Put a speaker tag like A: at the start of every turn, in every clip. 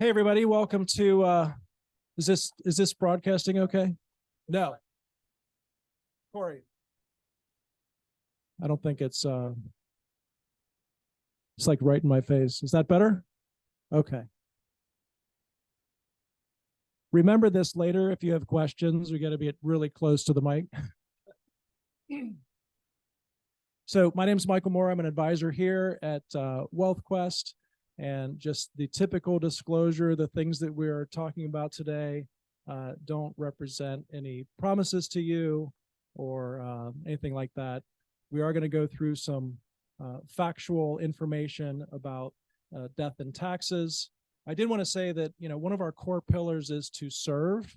A: Hey everybody, welcome to is this broadcasting okay? No. Corey. I don't think it's like right in my face. Is that better? Okay. Remember this later if you have questions. We got to be really close to the mic. So my name is Michael Moore. I'm an advisor here at Wealthquest, and just the typical disclosure, the things that we are talking about today don't represent any promises to you or anything like that. We are going to go through some factual information about death and taxes. I did want to say that, one of our core pillars is to serve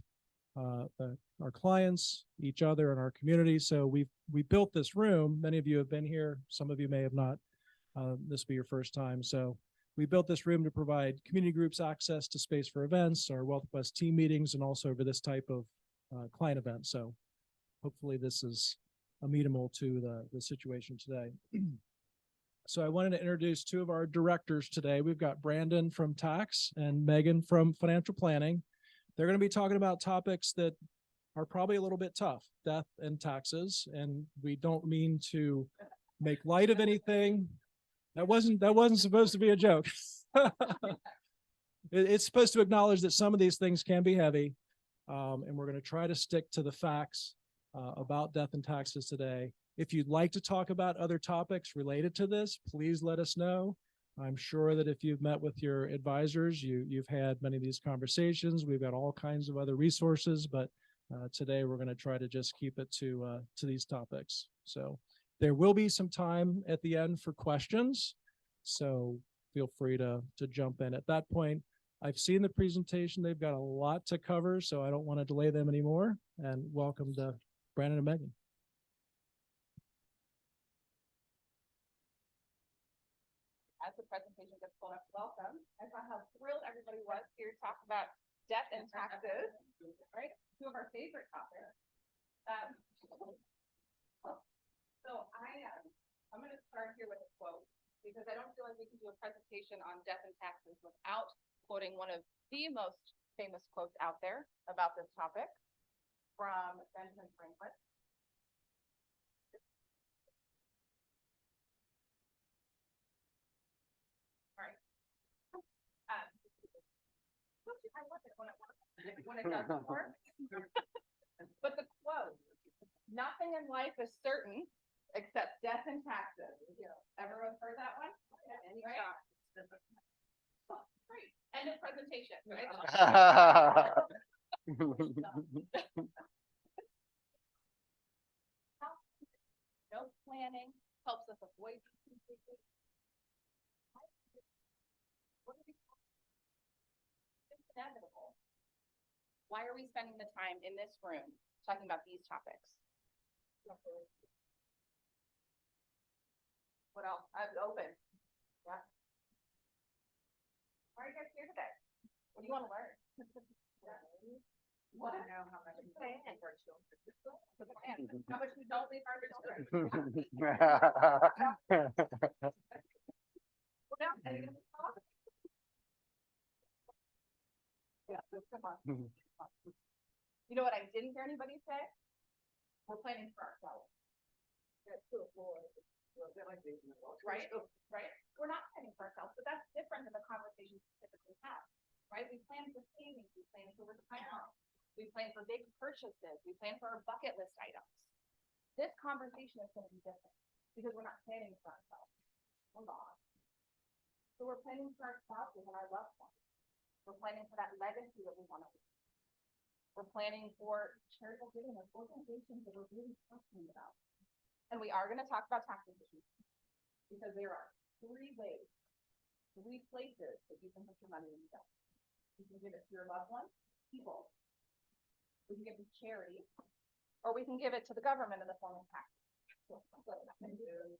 A: our clients, each other, and our community. So we built this room. Many of you have been here. Some of you may have not. This will be your first time. So we built this room to provide community groups access to space for events, our Wealthquest team meetings, and also for this type of client event. So hopefully this is amenable to the situation today. So I wanted to introduce two of our directors today. We've got Brandon from tax and Megan from financial planning. They're going to be talking about topics that are probably a little bit tough, death and taxes. And we don't mean to make light of anything. That wasn't supposed to be a joke. It's supposed to acknowledge that some of these things can be heavy. And we're going to try to stick to the facts about death and taxes today. If you'd like to talk about other topics related to this, please let us know. I'm sure that if you've met with your advisors, you've had many of these conversations. We've got all kinds of other resources, but today we're going to try to just keep it to these topics. So there will be some time at the end for questions. So feel free to jump in at that point. I've seen the presentation. They've got a lot to cover, so I don't want to delay them anymore. And welcome to Brandon and Megan.
B: As the presentation gets pulled up, welcome. I saw how thrilled everybody was here to talk about death and taxes, right? Two of our favorite topics. So I'm going to start here with a quote, because I don't feel like we can do a presentation on death and taxes without quoting one of the most famous quotes out there about this topic from Benjamin Franklin. I love it when it doesn't work. But the quote, "Nothing in life is certain except death and taxes." Everyone's heard that one? Right? Great. End of presentation. Right? No planning helps us avoid inevitable. Why are we spending the time in this room talking about these topics? What else? I'm open. Yeah. Why are you guys here today? What do you want to learn? You want to know how much we pay for our children. How much we don't leave our children. Yeah, come on. You know what I didn't hear anybody say? We're planning for ourselves. Right? Right? We're not planning for ourselves, but that's different than the conversations we typically have. Right? We plan for savings, we plan for retirement, we plan for big purchases, we plan for our bucket list items. This conversation is going to be different because we're not planning for ourselves. We're not. So we're planning for our spouses and our loved ones. We're planning for that legacy that we want to leave. We're planning for charitable giving of organizations that we're really passionate about. And we are going to talk about tax issues because there are three places that you can put your money in. You can give it to your loved ones, people. We can give it to charity, or we can give it to the government in the form of tax.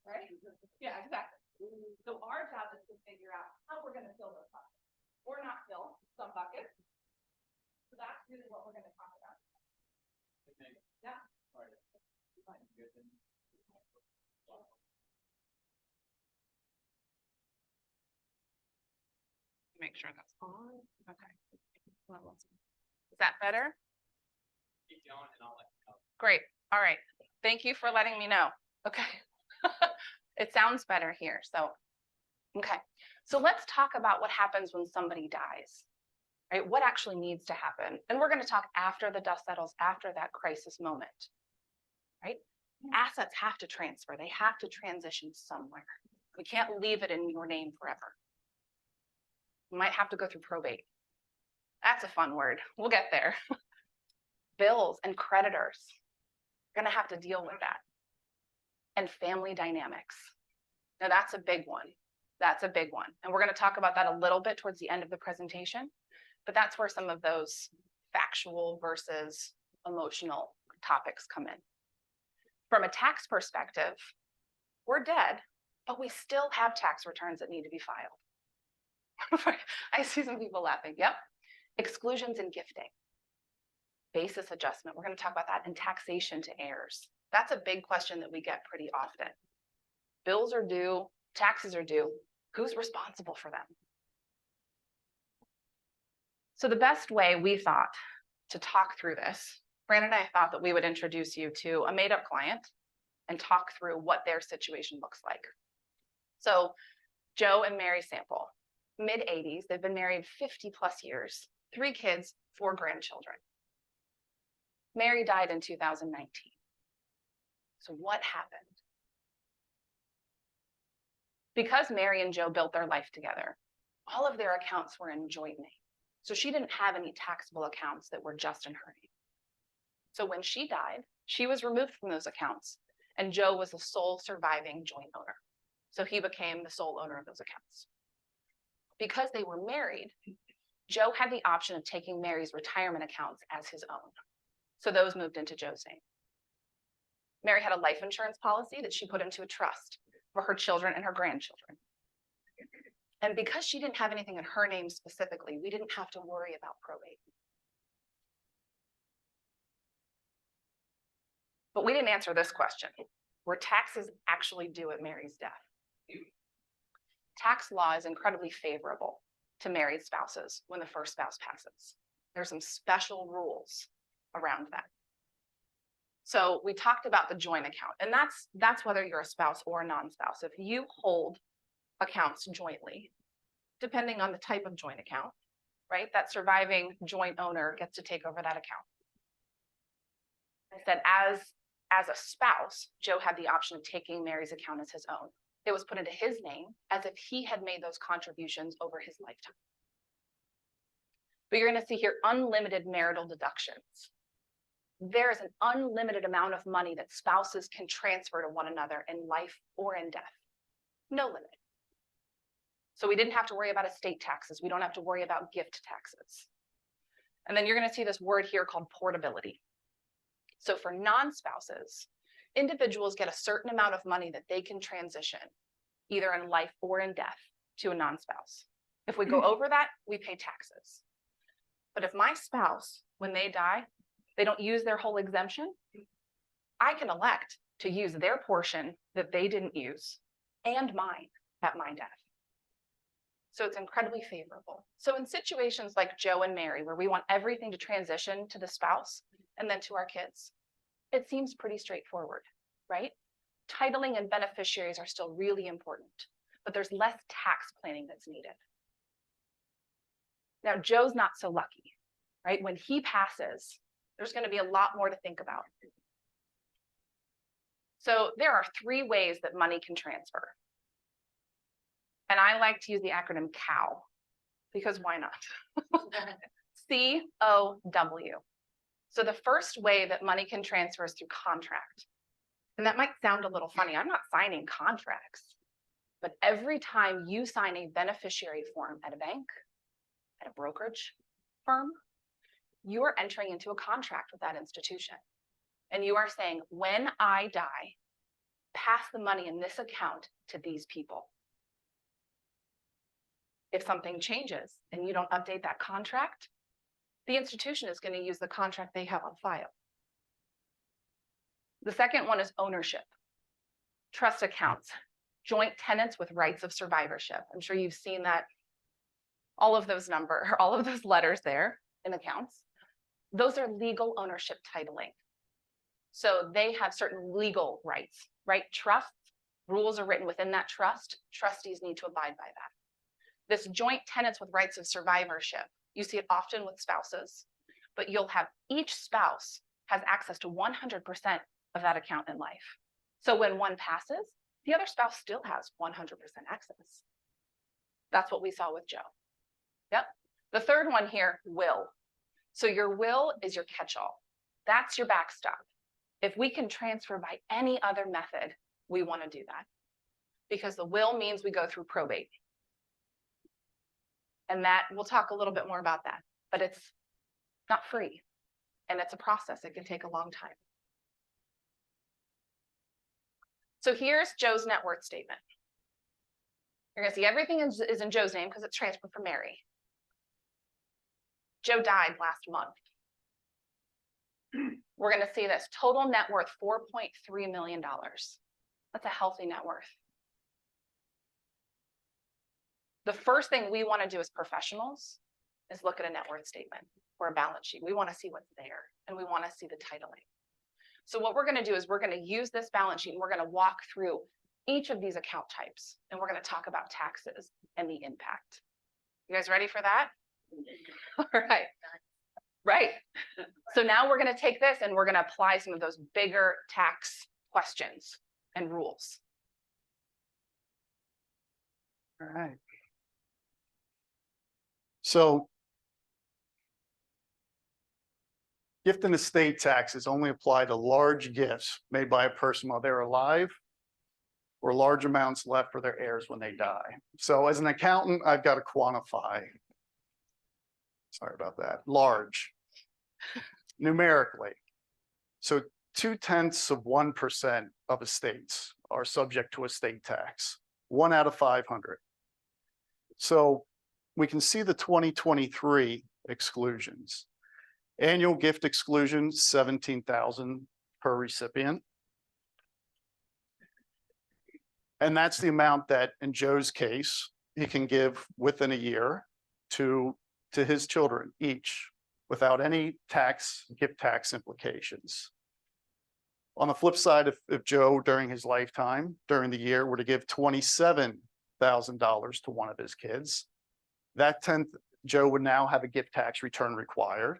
B: Right? Yeah, exactly. So our job is to figure out how we're going to fill those buckets, or not fill some buckets. So that's really what we're going to talk about. Yeah. make sure that's on. Okay. Is that better?
C: Keep going and I'll let you know.
B: Great. All right. Thank you for letting me know. Okay. It sounds better here. So, okay. So let's talk about what happens when somebody dies, right? What actually needs to happen? And we're going to talk after the dust settles, after that crisis moment, right? Assets have to transfer. They have to transition somewhere. We can't leave it in your name forever. You might have to go through probate. That's a fun word. We'll get there. Bills and creditors. You're going to have to deal with that. And family dynamics. Now that's a big one. That's a big one. And we're going to talk about that a little bit towards the end of the presentation. But that's where some of those factual versus emotional topics come in. From a tax perspective, we're dead, but we still have tax returns that need to be filed. I see some people laughing. Yep. Exclusions and gifting. Basis adjustment. We're going to talk about that. And taxation to heirs. That's a big question that we get pretty often. Bills are due, taxes are due. Who's responsible for them? So the best way we thought to talk through this, Fran and I thought that we would introduce you to a made-up client and talk through what their situation looks like. So Joe and Mary Sample, mid-80s, they've been married 50 plus years, 3 kids, 4 grandchildren. Mary died in 2019. So what happened? Because Mary and Joe built their life together, all of their accounts were in joint name. So she didn't have any taxable accounts that were just in her name. So when she died, she was removed from those accounts, and Joe was the sole surviving joint owner. So he became the sole owner of those accounts. Because they were married, Joe had the option of taking Mary's retirement accounts as his own. So those moved into Joe's name. Mary had a life insurance policy that she put into a trust for her children and her grandchildren. And because she didn't have anything in her name specifically, we didn't have to worry about probate. But we didn't answer this question. Were taxes actually due at Mary's death? Tax law is incredibly favorable to married spouses when the first spouse passes. There's some special rules around that. So we talked about the joint account, and that's whether you're a spouse or a non-spouse. If you hold accounts jointly, depending on the type of joint account, right, that surviving joint owner gets to take over that account. I said as a spouse, Joe had the option of taking Mary's account as his own. It was put into his name as if he had made those contributions over his lifetime. But you're going to see here unlimited marital deductions. There is an unlimited amount of money that spouses can transfer to one another in life or in death. No limit. So we didn't have to worry about estate taxes. We don't have to worry about gift taxes. And then you're going to see this word here called portability. So for non-spouses, individuals get a certain amount of money that they can transition, either in life or in death, to a non-spouse. If we go over that, we pay taxes. But if my spouse, when they die, they don't use their whole exemption, I can elect to use their portion that they didn't use and mine at my death. So it's incredibly favorable. So in situations like Joe and Mary, where we want everything to transition to the spouse and then to our kids, it seems pretty straightforward, right? Titling and beneficiaries are still really important, but there's less tax planning that's needed. Now, Joe's not so lucky, right? When he passes, there's going to be a lot more to think about. So there are 3 ways that money can transfer. And I like to use the acronym COW, because why not? C-O-W. So the first way that money can transfer is through contract. And that might sound a little funny. I'm not signing contracts. But every time you sign a beneficiary form at a bank, at a brokerage firm, you are entering into a contract with that institution. And you are saying, when I die, pass the money in this account to these people. If something changes and you don't update that contract, the institution is going to use the contract they have on file. The second one is ownership. Trust accounts, joint tenants with rights of survivorship. I'm sure you've seen that all of those all of those letters there in accounts, those are legal ownership titling. So they have certain legal rights, right? Trusts, rules are written within that trust. Trustees need to abide by that. This joint tenants with rights of survivorship, you see it often with spouses, but you'll have each spouse has access to 100% of that account in life. So when one passes, the other spouse still has 100% access. That's what we saw with Joe. Yep. The third one here, will. So your will is your catch-all. That's your backstop. If we can transfer by any other method, we want to do that. Because the will means we go through probate. And that, we'll talk a little bit more about that. But it's not free. And it's a process. It can take a long time. So here's Joe's net worth statement. You're going to see everything is in Joe's name because it's transferred from Mary. Joe died last month. We're going to see this total net worth, $4.3 million. That's a healthy net worth. The first thing we want to do as professionals is look at a net worth statement or a balance sheet. We want to see what's there and we want to see the titling. So what we're going to do is we're going to use this balance sheet and we're going to walk through each of these account types and we're going to talk about taxes and the impact. You guys ready for that? All right. Right. So now we're going to take this and we're going to apply some of those bigger tax questions and rules.
D: All right. So gift and estate taxes only apply to large gifts made by a person while they're alive or large amounts left for their heirs when they die. So as an accountant, I've got to quantify. Sorry about that. Large. Numerically. So 0.2% of estates are subject to estate tax. 1 out of 500. So we can see the 2023 exclusions. Annual gift exclusion, $17,000 per recipient. And that's the amount that, in Joe's case, he can give within a year to his children each, without any gift tax implications. On the flip side, if Joe, during his lifetime, during the year, were to give $27,000 to one of his kids, Joe would now have a gift tax return required.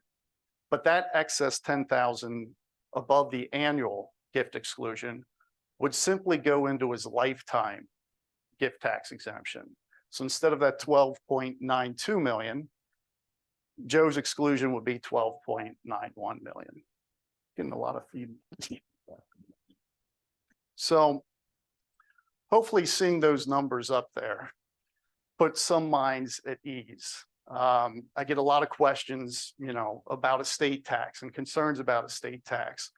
D: But that excess $10,000 above the annual gift exclusion would simply go into his lifetime gift tax exemption. So instead of that $12.92 million, Joe's exclusion would be $12.91 million. Getting a lot of feedback. So hopefully seeing those numbers up there put some minds at ease. I get a lot of questions, about estate tax and concerns about estate tax.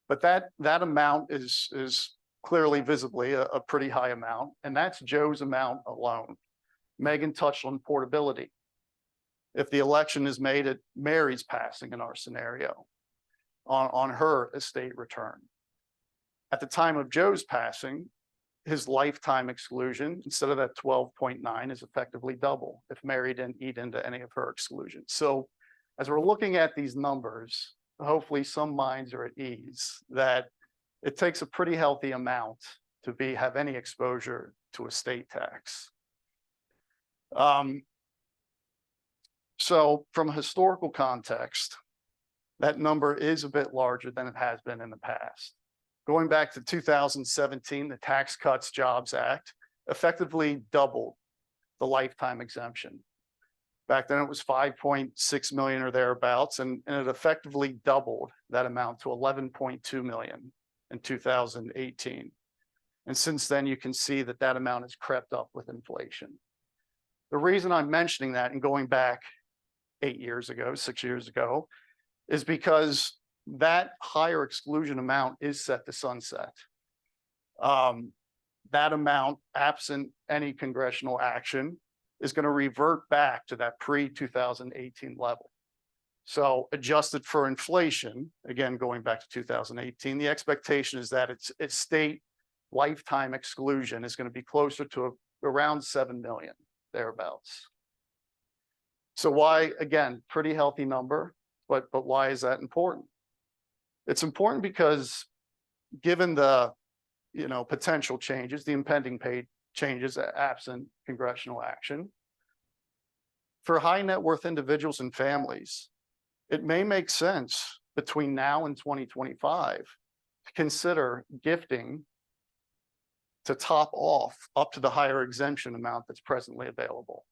D: But that amount is clearly visibly a pretty high amount, and that's Joe's amount alone. Megan touched on portability. If the election is made at Mary's passing in our scenario on her estate return. At the time of Joe's passing, his lifetime exclusion, instead of that 12.9, is effectively double if Mary didn't eat into any of her exclusions. So as we're looking at these numbers, hopefully some minds are at ease that it takes a pretty healthy amount to have any exposure to estate tax. So from a historical context, that number is a bit larger than it has been in the past. Going back to 2017, the Tax Cuts Jobs Act effectively doubled the lifetime exemption. Back then it was 5.6 million or thereabouts, and it effectively doubled that amount to 11.2 million in 2018. And since then, you can see that amount has crept up with inflation. The reason I'm mentioning that and going back 6 years ago, is because that higher exclusion amount is set to sunset. That amount, absent any congressional action, is going to revert back to that pre-2018 level. So adjusted for inflation, again, going back to 2018, the expectation is that its state lifetime exclusion is going to be closer to around 7 million, thereabouts. So why, again, pretty healthy number, but why is that important? It's important because given the, potential changes, the impending pay changes absent congressional action, for high net worth individuals and families, it may make sense between now and 2025 to consider gifting to top off up to the higher exemption amount that's presently available.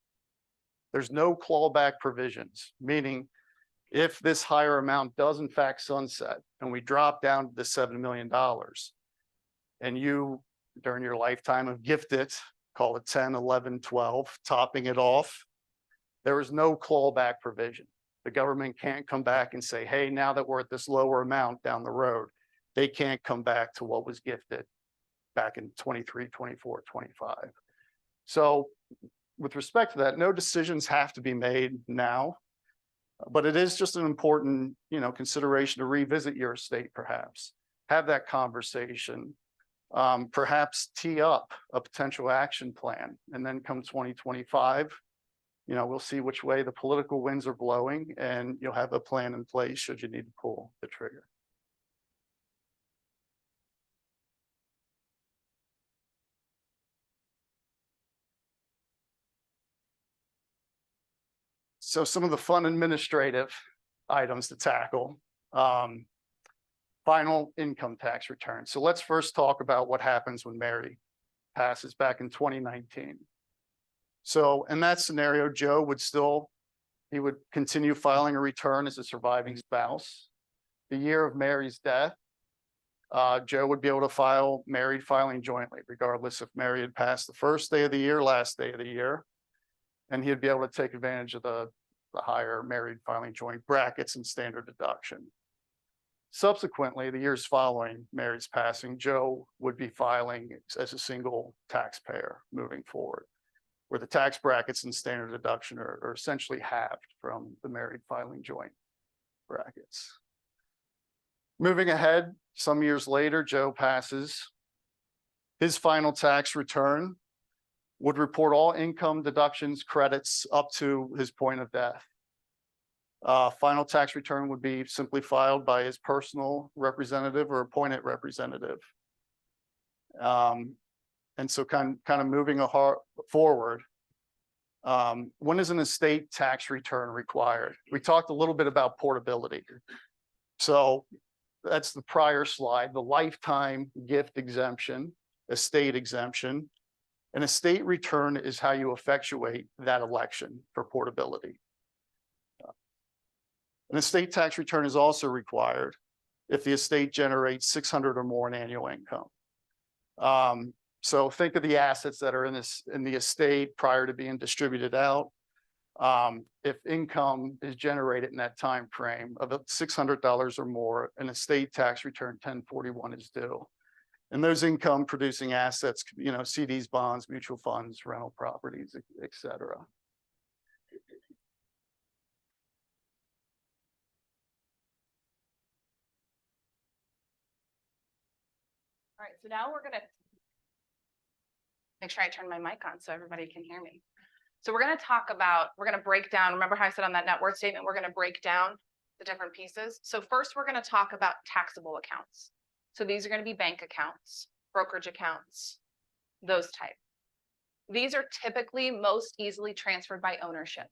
D: There's no clawback provisions, meaning if this higher amount does in fact sunset and we drop down to the $7 million and you during your lifetime have gifted, call it 10, 11, 12, topping it off, there is no clawback provision. The government can't come back and say, hey, now that we're at this lower amount down the road, they can't come back to what was gifted back in 23, 24, 25. So with respect to that, no decisions have to be made now, but it is just an important, consideration to revisit your estate, perhaps, have that conversation, perhaps tee up a potential action plan, and then come 2025, we'll see which way the political winds are blowing, and you'll have a plan in place should you need to pull the trigger. So some of the fun administrative items to tackle. Final income tax return. So let's first talk about what happens when Mary passes back in 2019. So in that scenario, Joe would continue filing a return as a surviving spouse. The year of Mary's death, Joe would be able to file married filing jointly, regardless if Mary had passed the first day of the year, last day of the year. And he'd be able to take advantage of the higher married filing joint brackets and standard deduction. Subsequently, the years following Mary's passing, Joe would be filing as a single taxpayer moving forward, where the tax brackets and standard deduction are essentially halved from the married filing joint brackets. Moving ahead, some years later, Joe passes. His final tax return would report all income deductions, credits up to his point of death. Final tax return would be simply filed by his personal representative or appointed representative. And so kind of moving forward, when is an estate tax return required? We talked a little bit about portability. So that's the prior slide, the lifetime gift exemption, estate exemption. An estate return is how you effectuate that election for portability. An estate tax return is also required if the estate generates 600 or more in annual income. So think of the assets that are in the estate prior to being distributed out. If income is generated in that time frame of $600 or more, an estate tax return 1041 is due. And those income producing assets, CDs, bonds, mutual funds, rental properties, et cetera.
B: All right, so now we're gonna make sure I turn my mic on so everybody can hear me. So we're gonna break down, remember how I said on that net worth statement, we're gonna break down the different pieces. So first we're gonna talk about taxable accounts. So these are gonna be bank accounts, brokerage accounts, those type. These are typically most easily transferred by ownership,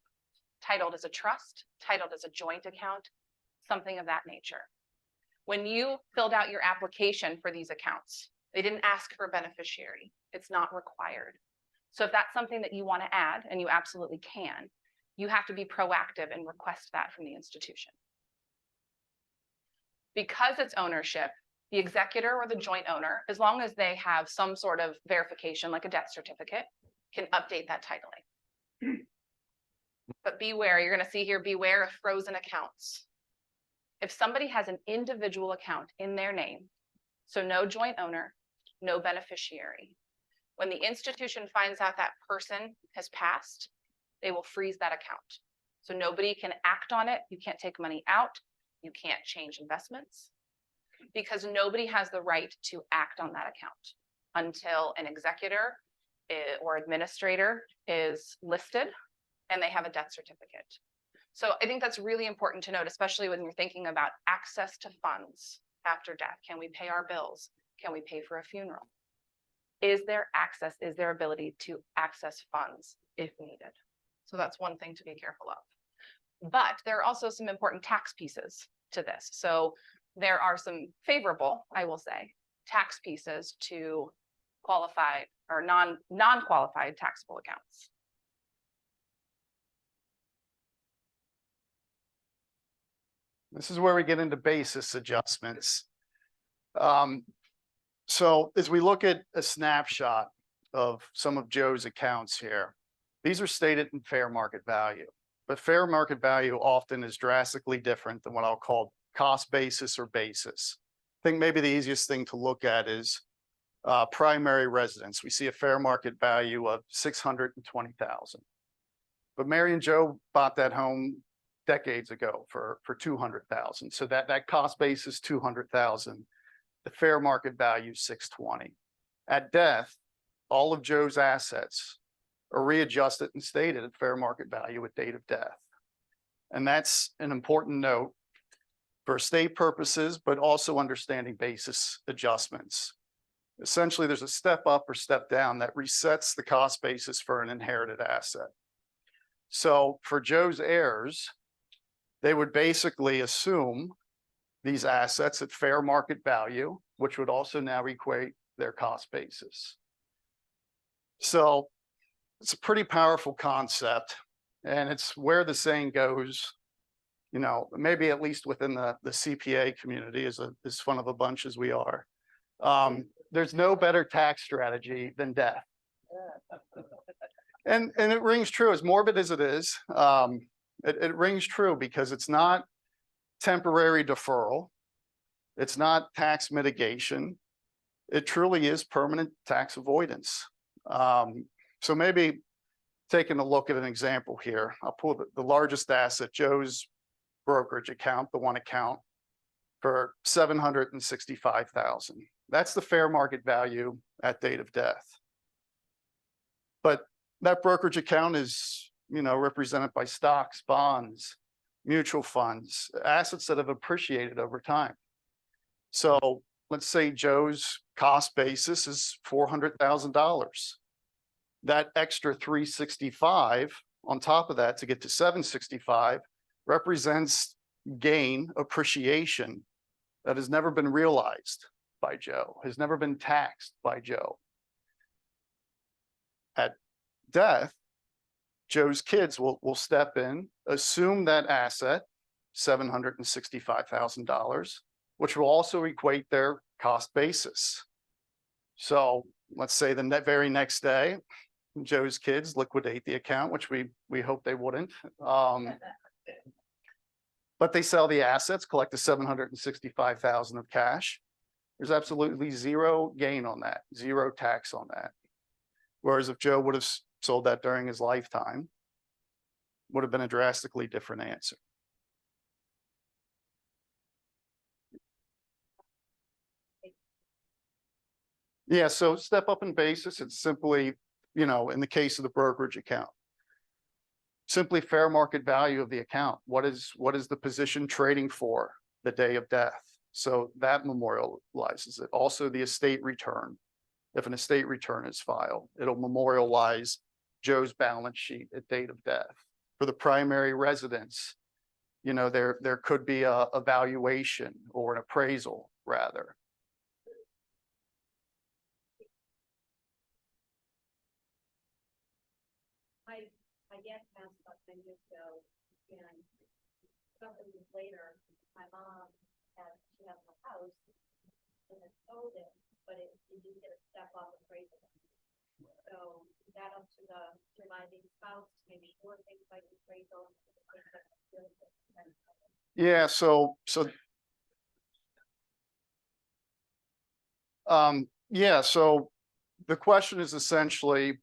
B: titled as a trust, titled as a joint account, something of that nature. When you filled out your application for these accounts, they didn't ask for a beneficiary. It's not required. So if that's something that you want to add, and you absolutely can, you have to be proactive and request that from the institution. Because it's ownership, the executor or the joint owner, as long as they have some sort of verification like a death certificate, can update that titling. But beware, you're going to see here, beware of frozen accounts. If somebody has an individual account in their name, so no joint owner, no beneficiary, when the institution finds out that person has passed, they will freeze that account. So nobody can act on it. You can't take money out. You can't change investments because nobody has the right to act on that account until an executor or administrator is listed and they have a death certificate. So I think that's really important to note, especially when you're thinking about access to funds after death. Can we pay our bills? Can we pay for a funeral? Is there access? Is there ability to access funds if needed? So that's one thing to be careful of. But there are also some important tax pieces to this. So there are some favorable, I will say, tax pieces to qualified or non-qualified taxable accounts.
D: This is where we get into basis adjustments. So as we look at a snapshot of some of Joe's accounts here, these are stated in fair market value, but fair market value often is drastically different than what I'll call cost basis or basis. I think maybe the easiest thing to look at is primary residence. We see a fair market value of $620,000, but Mary and Joe bought that home decades ago for $200,000. So that cost base is $200,000. The fair market value is $620,000. At death, all of Joe's assets are readjusted and stated at fair market value at date of death. And that's an important note for estate purposes, but also understanding basis adjustments. Essentially, there's a step up or step down that resets the cost basis for an inherited asset. So for Joe's heirs, they would basically assume these assets at fair market value, which would also now equate their cost basis. So it's a pretty powerful concept, and it's where the saying goes, you know, maybe at least within the CPA community, as fun of a bunch as we are, there's no better tax strategy than death. And it rings true, as morbid as it is. It rings true because it's not temporary deferral. It's not tax mitigation. It truly is permanent tax avoidance. So maybe taking a look at an example here, I'll pull the largest asset, Joe's brokerage account, the one account, for $765,000. That's the fair market value at date of death. But that brokerage account is, you know, represented by stocks, bonds, mutual funds, assets that have appreciated over time. So let's say Joe's cost basis is $400,000. That extra 365 on top of that to get to 765 represents gain, appreciation that has never been realized by Joe, has never been taxed by Joe. At death, Joe's kids will step in, assume that asset, $765,000, which will also equate their cost basis. So let's say the very next day, Joe's kids liquidate the account, which we hope they wouldn't. But they sell the assets, collect the $765,000 of cash. There's absolutely zero gain on that, zero tax on that. Whereas if Joe would have sold that during his lifetime, would have been a drastically different answer. Yeah, so step up in basis, it's simply, you know, in the case of the brokerage account, simply fair market value of the account. What is the position trading for the day of death? So that memorializes it. Also the estate return. If an estate return is filed, it'll memorialize Joe's balance sheet at date of death. For the primary residence, you know, there could be a valuation or an appraisal rather.
E: My dad passed about 10 years ago, and something years later, my mom she has a house and it sold it, but it didn't get a step up appraisal. So that up to the surviving spouse to make sure things like appraisal.
D: Yeah, so the question is essentially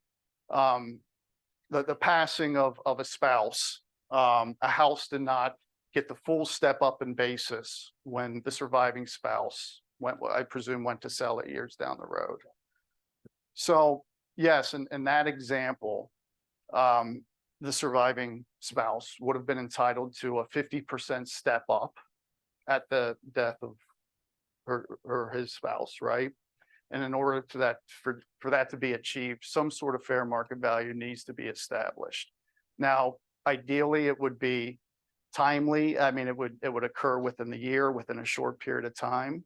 D: the passing of a spouse. A house did not get the full step up in basis when the surviving spouse I presume went to sell it years down the road. So yes, in that example, the surviving spouse would have been entitled to a 50% step up at the death of her or his spouse, right? And in order to that, for that to be achieved, some sort of fair market value needs to be established. Now, ideally, it would be timely. I mean, it would occur within the year, within a short period of time.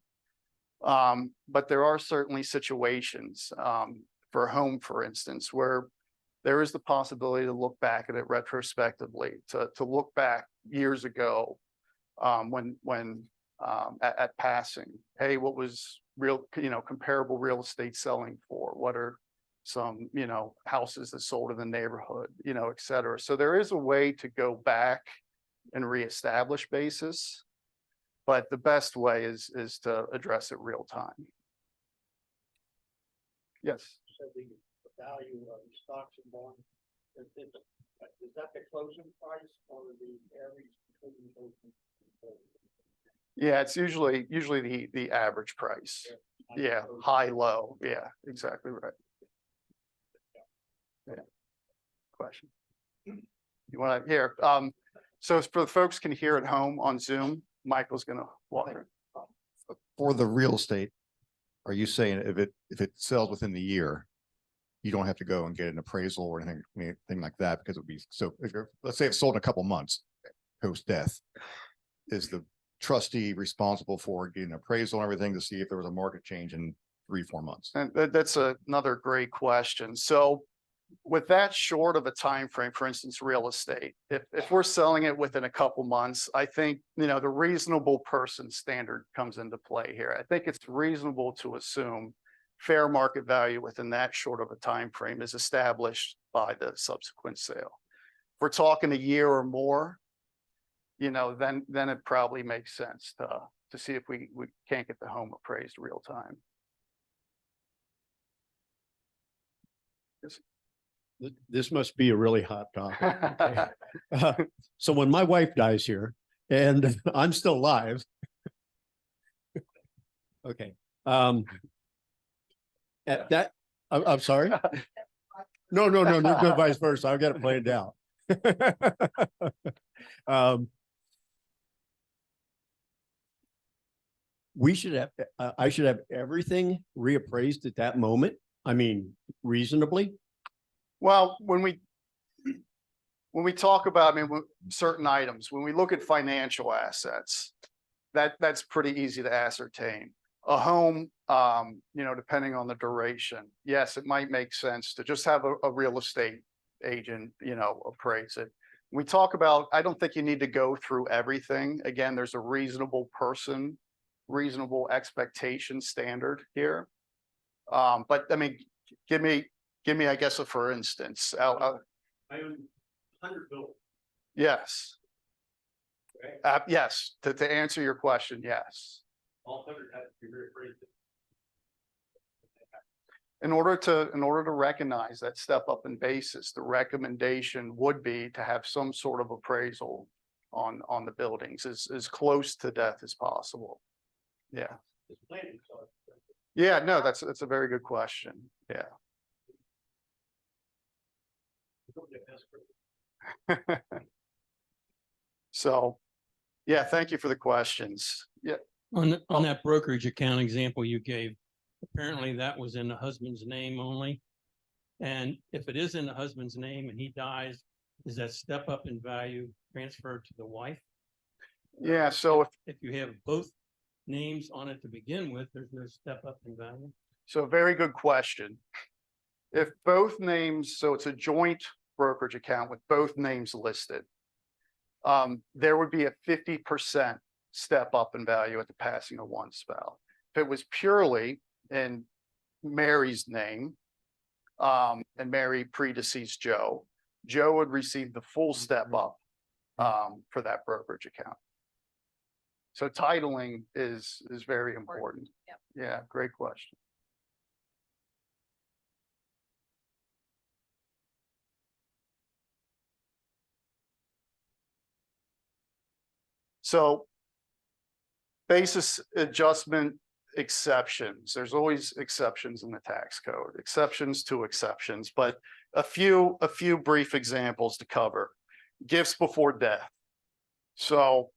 D: But there are certainly situations, for a home, for instance, where there is the possibility to look back at it retrospectively, to look back years ago, at passing. Hey, what was comparable real estate selling for? What are some, houses that sold in the neighborhood, et cetera. So there is a way to go back and reestablish basis, but the best way is to address it real time. Yes.
F: So the value of the stocks and bonds, is that the closing price or the average between those?
D: Yeah, it's usually the average price. Yeah, high, low. Yeah, exactly right. Yeah. Question. You want to hear? So for the folks can hear at home on Zoom, Michael's going to walk through.
G: For the real estate, are you saying if it sells within the year, you don't have to go and get an appraisal or anything like that, because it would be so, let's say it's sold in a couple months post death, is the trustee responsible for getting an appraisal and everything to see if there was a market change in 3-4 months?
D: And that's another great question. So with that short of a time frame, for instance, real estate, if we're selling it within a couple months, I think, the reasonable person standard comes into play here. I think it's reasonable to assume fair market value within that short of a time frame is established by the subsequent sale. If we're talking a year or more, then it probably makes sense to see if we can't get the home appraised real time.
F: This must be a really hot topic. So when my wife dies here and I'm still alive. Okay. At that, I'm sorry. No, vice versa. I've got it planned out. I should have everything reappraised at that moment. I mean, reasonably.
D: Well, when we talk about, certain items, when we look at financial assets, that's pretty easy to ascertain. A home, depending on the duration, yes, it might make sense to just have a real estate agent, appraise it. We talk about, I don't think you need to go through everything. Again, there's a reasonable reasonable expectation standard here. But give me, I guess, a for instance.
F: I own 100 buildings.
D: Yes.
F: Okay.
D: Yes. To answer your question, yes.
F: All 100 have to be reappraised.
D: In order to recognize that step up in basis, the recommendation would be to have some sort of appraisal on the buildings as close to death as possible. Yeah.
F: It's planning, so
D: Yeah, no, that's a very good question. Yeah. So, yeah, thank you for the questions. Yeah.
H: On that brokerage account example you gave, apparently that was in the husband's name only. And if it is in the husband's name and he dies, is that step up in value transferred to the wife?
D: Yeah, so
H: If you have both names on it to begin with, there's no step up in value.
D: So very good question. If both names, so it's a joint brokerage account with both names listed, there would be a 50% step up in value at the passing of one spouse. If it was purely in Mary's name, and Mary predeceased Joe would receive the full step up for that brokerage account. So titling is very important.
B: Yep.
D: Yeah, great question. So basis adjustment exceptions. There's always exceptions in the tax code, exceptions to exceptions, but a few brief examples to cover. Gifts before death. So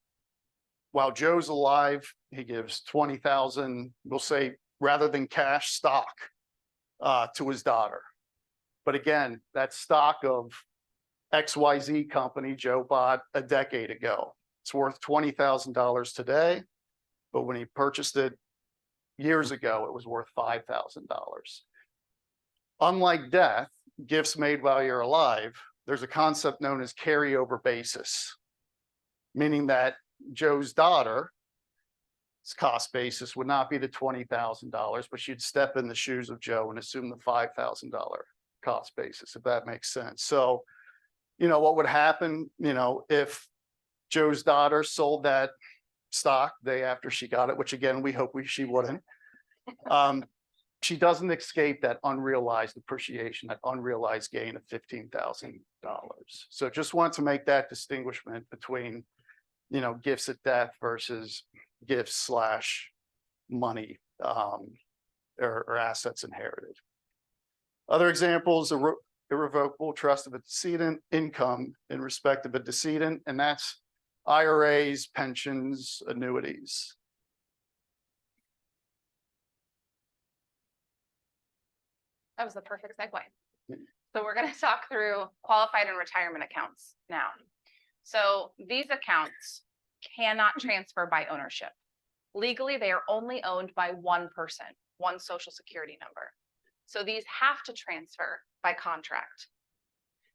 D: while Joe's alive, he gives 20,000, we'll say, rather than cash, stock to his daughter. But again, that's stock of XYZ company Joe bought a decade ago. It's worth $20,000 today, but when he purchased it years ago, it was worth $5,000. Unlike death, gifts made while you're alive, there's a concept known as carryover basis, meaning that Joe's daughter's cost basis would not be the $20,000, but she'd step in the shoes of Joe and assume the $5,000 cost basis, if that makes sense. So, you know, what would happen, you know, if Joe's daughter sold that stock day after she got it, which again, we hope she wouldn't. She doesn't escape that unrealized appreciation, that unrealized gain of $15,000. So just want to make that distinguishment between, you know, gifts at death versus gifts / money or assets inherited. Other examples, irrevocable trust of a decedent, income in respect of a decedent, and that's IRAs, pensions, annuities.
B: That was the perfect segue. So we're going to talk through qualified and retirement accounts now. So these accounts cannot transfer by ownership. Legally, they are only owned by one person, one social security number. So these have to transfer by contract.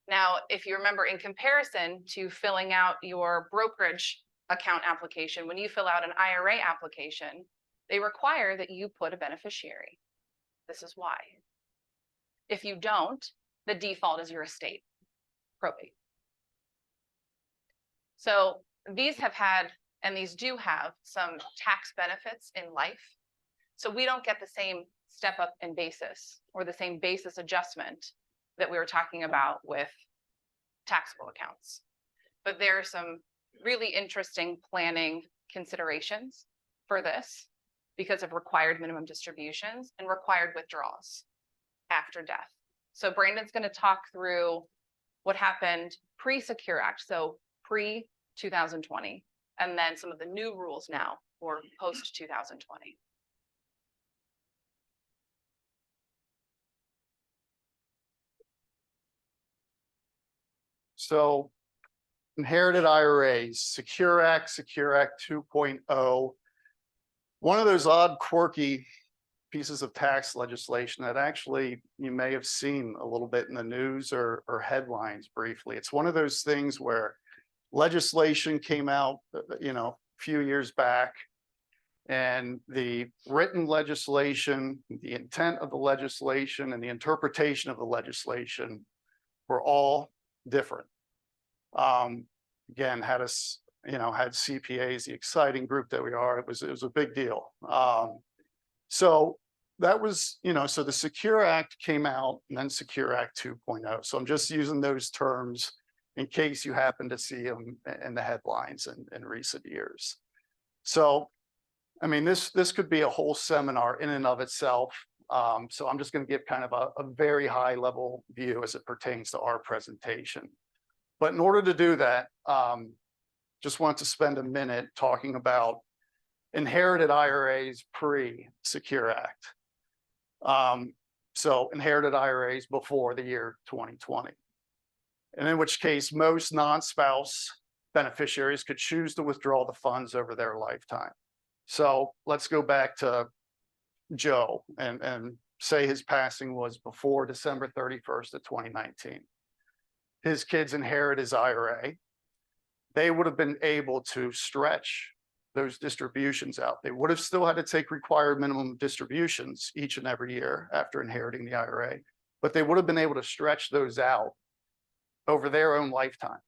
B: Now, if you remember, in comparison to filling out your brokerage account application, when you fill out an IRA application, they require that you put a beneficiary. This is why. If you don't, the default is your estate, probate. So these have had, and these do have, some tax benefits in life. So we don't get the same step up in basis or the same basis adjustment that we were talking about with taxable accounts. But there are some really interesting planning considerations for this because of required minimum distributions and required withdrawals after death. So Brandon's going to talk through what happened pre-Secure Act, so pre-2020, and then some of the new rules now for post-2020.
D: So inherited IRAs, Secure Act 2.0, one of those odd, quirky pieces of tax legislation that actually you may have seen a little bit in the news or headlines briefly. It's one of those things where legislation came out, you know, a few years back, and the written legislation, the intent of the legislation, and the interpretation of the legislation were all different. Again, had us, you know, had CPAs, the exciting group that we are. It was a big deal. So that was, you know, so the Secure Act came out and then Secure Act 2.0. So I'm just using those terms in case you happen to see them in the headlines in recent years. So, I mean, this could be a whole seminar in and of itself. So I'm just going to give kind of a very high level view as it pertains to our presentation. But in order to do that, just want to spend a minute talking about inherited IRAs pre-Secure Act. So inherited IRAs before the year 2020. And in which case, most non-spouse beneficiaries could choose to withdraw the funds over their lifetime. So let's go back to Joe and say his passing was before December 31st of 2019. His kids inherit his IRA. They would have been able to stretch those distributions out. They would have still had to take required minimum distributions each and every year after inheriting the IRA, but they would have been able to stretch those out over their own lifetime.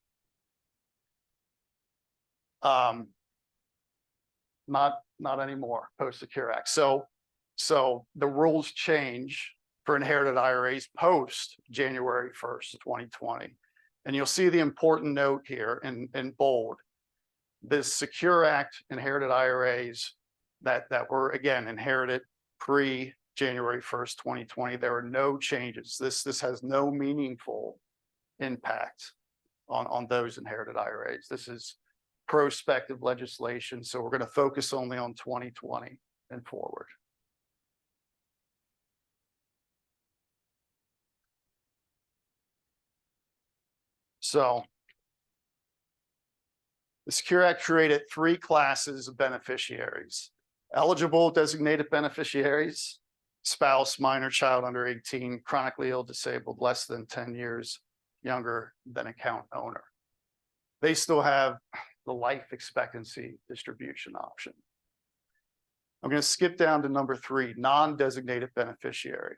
D: Not anymore post Secure Act. So the rules change for inherited IRAs post January 1st, 2020. And you'll see the important note here in bold. This Secure Act inherited IRAs that were, again, inherited pre January 1st, 2020. There are no changes. This has no meaningful impact on those inherited IRAs. This is prospective legislation, so we're going to focus only on 2020 and forward. So the Secure Act created 3 classes of beneficiaries: eligible designated beneficiaries, spouse, minor child under 18, chronically ill, disabled, less than 10 years younger than account owner. They still have the life expectancy distribution option. I'm going to skip down to number 3, non-designated beneficiary.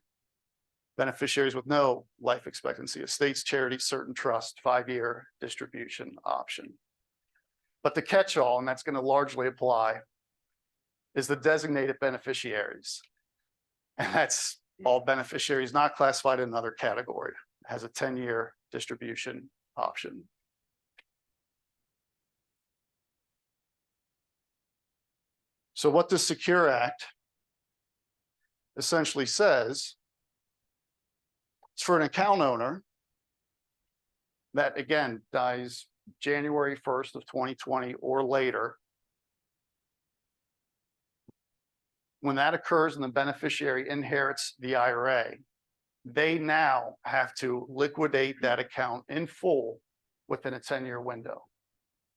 D: Beneficiaries with no life expectancy, estates, charities, certain trust, 5-year distribution option. But the catch-all, and that's going to largely apply, is the designated beneficiaries. And that's all beneficiaries not classified in another category. It has a 10-year distribution option. So what the Secure Act essentially says is for an account owner that, again, dies January 1st of 2020 or later, when that occurs and the beneficiary inherits the IRA, they now have to liquidate that account in full within a 10-year window,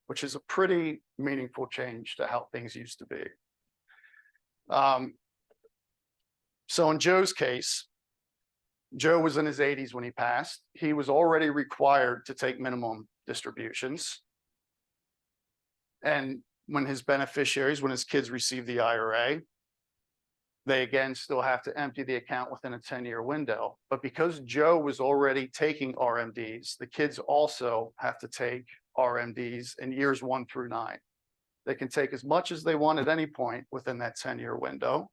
D: which is a pretty meaningful change to how things used to be. So in Joe's case, Joe was in his 80s when he passed. He was already required to take minimum distributions. And when his beneficiaries, when his kids receive the IRA, they again still have to empty the account within a 10-year window. But because Joe was already taking RMDs, the kids also have to take RMDs in years 1 through 9. They can take as much as they want at any point within that 10-year window.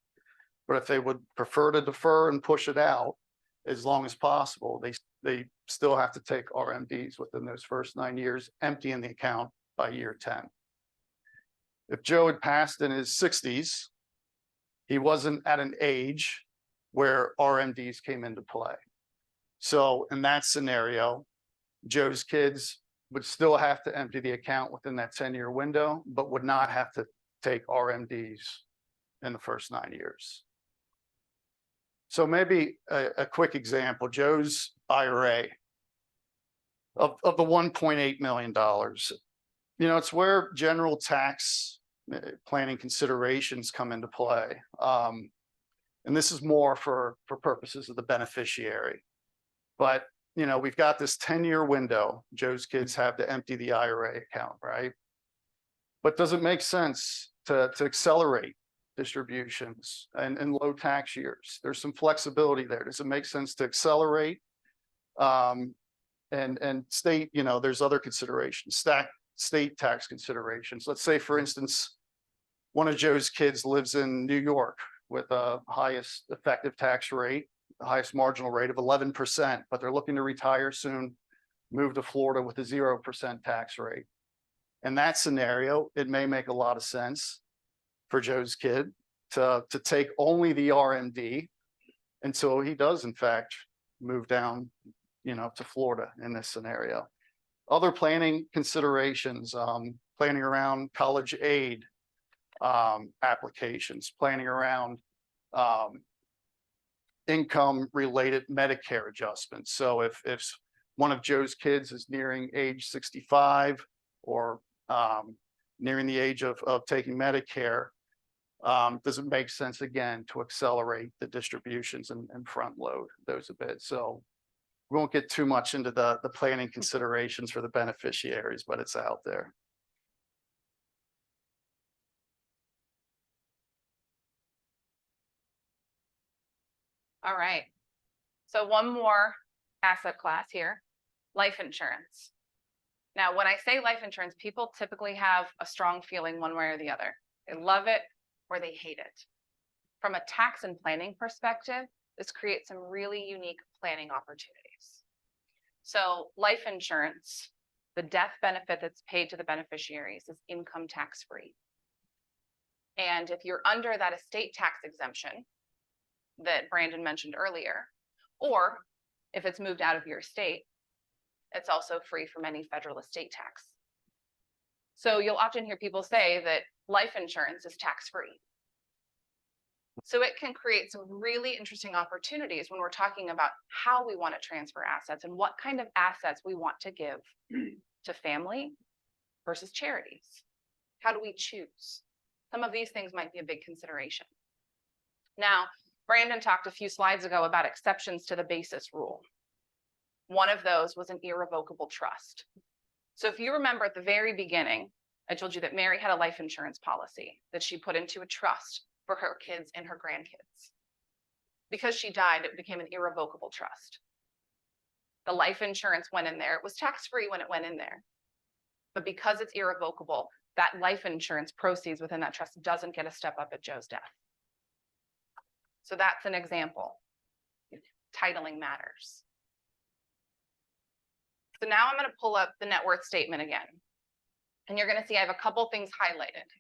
D: But if they would prefer to defer and push it out as long as possible, they still have to take RMDs within those first 9 years, emptying the account by year 10. If Joe had passed in his 60s, he wasn't at an age where RMDs came into play. So in that scenario, Joe's kids would still have to empty the account within that 10-year window, but would not have to take RMDs in the first 9 years. So maybe a quick example, Joe's IRA of the $1.8 million, it's where general tax planning considerations come into play. And this is more for purposes of the beneficiary. But, we've got this 10-year window. Joe's kids have to empty the IRA account, right? But does it make sense to accelerate distributions and low tax years? There's some flexibility there. Does it make sense to accelerate? And state, there's other considerations, state tax considerations. Let's say, for instance, one of Joe's kids lives in New York with a highest effective tax rate, the highest marginal rate of 11%, but they're looking to retire soon, move to Florida with a 0% tax rate. In that scenario, it may make a lot of sense for Joe's kid to take only the RMD until he does, in fact, move down, to Florida in this scenario. Other planning considerations, planning around college aid applications, planning around income-related Medicare adjustments. So if one of Joe's kids is nearing age 65 or nearing the age of taking Medicare, does it make sense again to accelerate the distributions and front load those a bit? So we won't get too much into the planning considerations for the beneficiaries, but it's out there.
B: All right. So one more asset class here, life insurance. Now, when I say life insurance, people typically have a strong feeling one way or the other. They love it or they hate it. From a tax and planning perspective, this creates some really unique planning opportunities. So life insurance, the death benefit that's paid to the beneficiaries is income tax free. And if you're under that estate tax exemption, that Brandon mentioned earlier. Or if it's moved out of your estate, it's also free from any federal estate tax. So you'll often hear people say that life insurance is tax-free. So it can create some really interesting opportunities when we're talking about how we want to transfer assets and what kind of assets we want to give to family versus charities. How do we choose? Some of these things might be a big consideration. Now, Brandon talked a few slides ago about exceptions to the basis rule. One of those was an irrevocable trust. So if you remember at the very beginning, I told you that Mary had a life insurance policy that she put into a trust for her kids and her grandkids. Because she died, it became an irrevocable trust. The life insurance went in there. It was tax-free when it went in there. But because it's irrevocable, that life insurance proceeds within that trust doesn't get a step up at Joe's death. So that's an example. Titling matters. So now I'm going to pull up the net worth statement again. And you're going to see I have a couple things highlighted.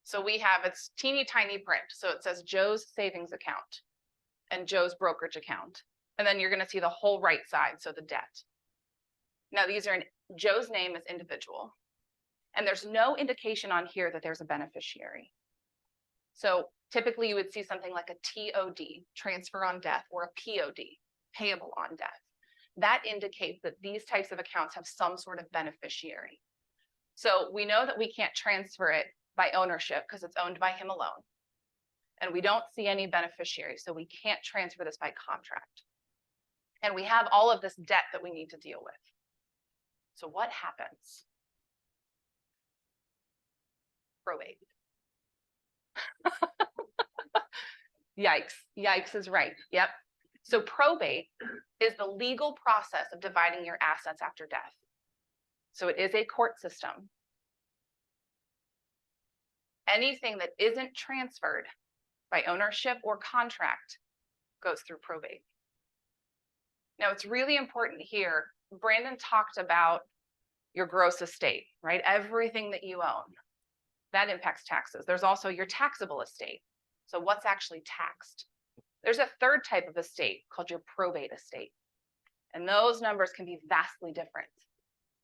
B: So we have, it's teeny tiny print. So it says Joe's savings account and Joe's brokerage account. And then you're going to see the whole right side, so the debt. Now these are in Joe's name as individual. And there's no indication on here that there's a beneficiary. So typically you would see something like a TOD, transfer on death, or a POD, payable on death. That indicates that these types of accounts have some sort of beneficiary. So we know that we can't transfer it by ownership because it's owned by him alone. And we don't see any beneficiary, so we can't transfer this by contract. And we have all of this debt that we need to deal with. So what happens? Probate. Yikes. Yikes is right. Yep. So probate is the legal process of dividing your assets after death. So it is a court system. Anything that isn't transferred by ownership or contract goes through probate. Now, it's really important here. Brandon talked about your gross estate, right? Everything that you own. That impacts taxes. There's also your taxable estate. So what's actually taxed? There's a third type of estate called your probate estate. And those numbers can be vastly different.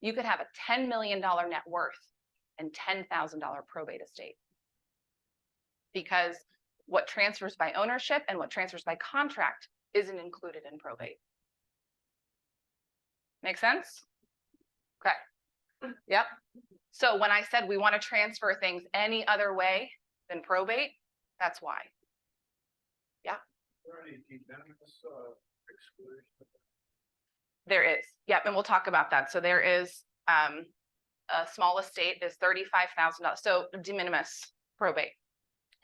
B: You could have a $10 million net worth and $10,000 probate estate. Because what transfers by ownership and what transfers by contract isn't included in probate. Make sense? Okay. Yep. So when I said we want to transfer things any other way than probate, that's why. Yeah. There is. Yep. And we'll talk about that. So there is a small estate is $35,000. So de minimis probate.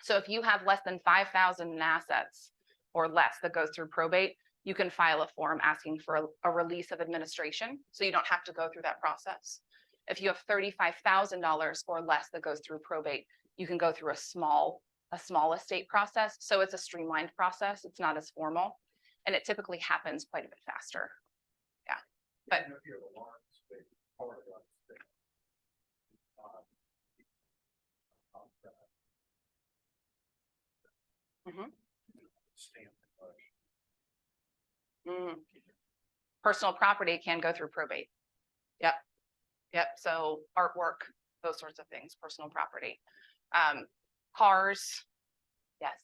B: So if you have less than 5,000 in assets or less that goes through probate, you can file a form asking for a release of administration. So you don't have to go through that process. If you have $35,000 or less that goes through probate, you can go through a small estate process. So it's a streamlined process. It's not as formal, and it typically happens quite a bit faster. Yeah, but personal property can go through probate. Yep. Yep. So artwork, those sorts of things, personal property. Cars. Yes.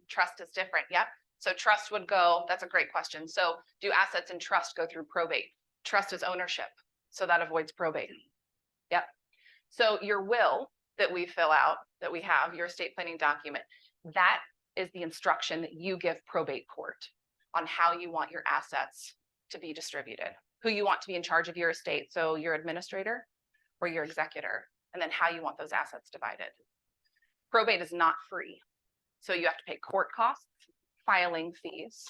B: Trust is different. Yep. So trust would go, that's a great question. So do assets in trust go through probate? Trust is ownership. So that avoids probate. Yep. So your will that we fill out, that we have, your estate planning document, that is the instruction that you give probate court on how you want your assets to be distributed, who you want to be in charge of your estate. So your administrator or your executor, and then how you want those assets divided. Probate is not free. So you have to pay court costs, filing fees.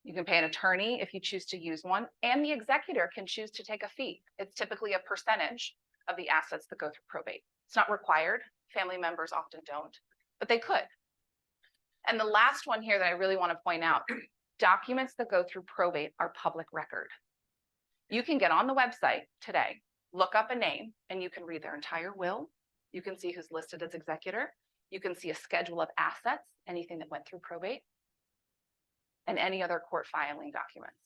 B: You can pay an attorney if you choose to use one, and the executor can choose to take a fee. It's typically a percentage of the assets that go through probate. It's not required. Family members often don't, but they could. And the last one here that I really want to point out, documents that go through probate are public record. You can get on the website today, look up a name, and you can read their entire will. You can see who's listed as executor. You can see a schedule of assets, anything that went through probate, and any other court filing documents.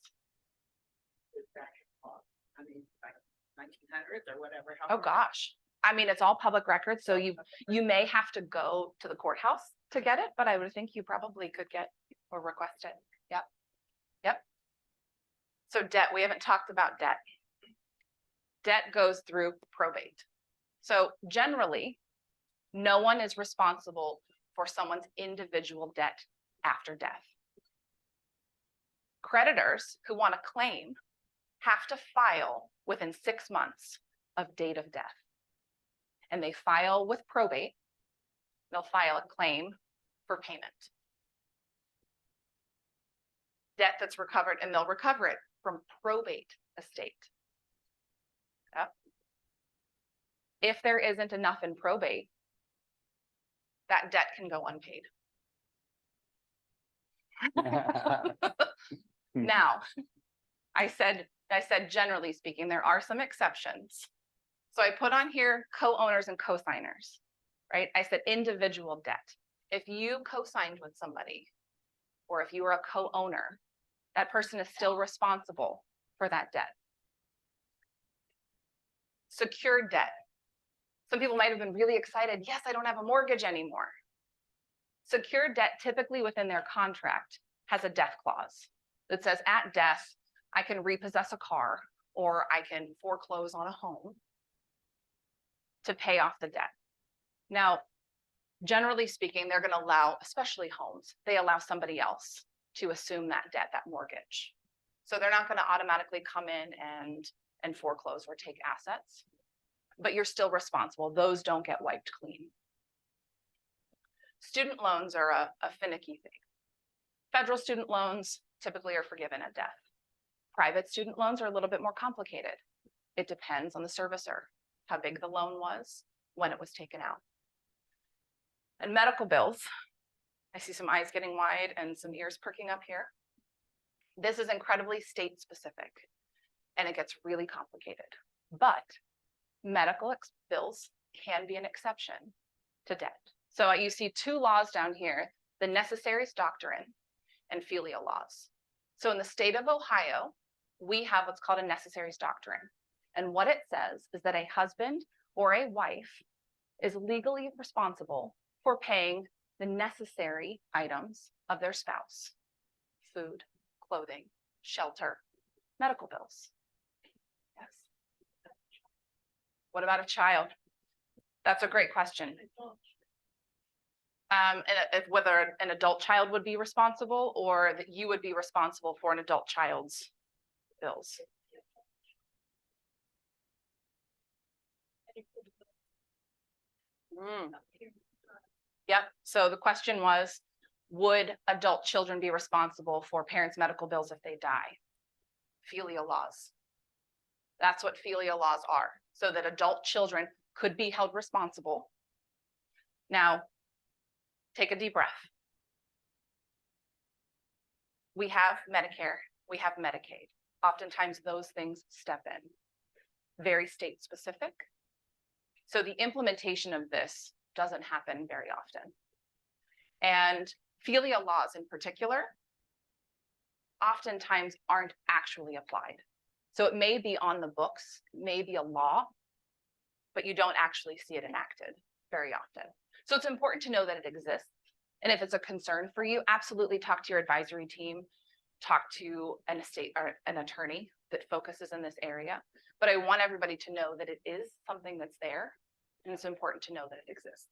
E: I mean, like 1900s or whatever.
B: Oh, gosh. I mean, it's all public records, so you may have to go to the courthouse to get it, but I would think you probably could get or request it. Yep. Yep. So debt, we haven't talked about debt. Debt goes through probate. So generally, no one is responsible for someone's individual debt after death. Creditors who want to claim have to file within 6 months of date of death. And they file with probate. They'll file a claim for payment. Debt that's recovered, and they'll recover it from probate estate. Yep. If there isn't enough in probate, that debt can go unpaid. Now, I said generally speaking, there are some exceptions. So I put on here co-owners and co-signers, right? I said individual debt. If you co-signed with somebody, or if you were a co-owner, that person is still responsible for that debt. Secured debt. Some people might have been really excited. Yes, I don't have a mortgage anymore. Secured debt typically within their contract has a death clause that says at death, I can repossess a car or I can foreclose on a home to pay off the debt. Now, generally speaking, they're going to allow, especially homes, they allow somebody else to assume that debt, that mortgage. So they're not going to automatically come in and foreclose or take assets, but you're still responsible. Those don't get wiped clean. Student loans are a finicky thing. Federal student loans typically are forgiven at death. Private student loans are a little bit more complicated. It depends on the servicer, how big the loan was, when it was taken out. And medical bills, I see some eyes getting wide and some ears perking up here. This is incredibly state specific and it gets really complicated, but medical bills can be an exception to debt. So you see two laws down here, the necessaries doctrine and filial laws. So in the state of Ohio, we have what's called a necessaries doctrine. And what it says is that a husband or a wife is legally responsible for paying the necessary items of their spouse: food, clothing, shelter, medical bills. Yes. What about a child? That's a great question. And if whether an adult child would be responsible or that you would be responsible for an adult child's bills. Yep. So the question was, would adult children be responsible for parents' medical bills if they die? Filial laws. That's what filial laws are. So that adult children could be held responsible. Now, take a deep breath. We have Medicare, we have Medicaid. Oftentimes those things step in. Very state specific. So the implementation of this doesn't happen very often. And filial laws in particular, oftentimes aren't actually applied. So it may be on the books, may be a law, but you don't actually see it enacted very often. So it's important to know that it exists. And if it's a concern for you, absolutely talk to your advisory team, talk to an estate or an attorney that focuses in this area. But I want everybody to know that it is something that's there, and it's important to know that it exists.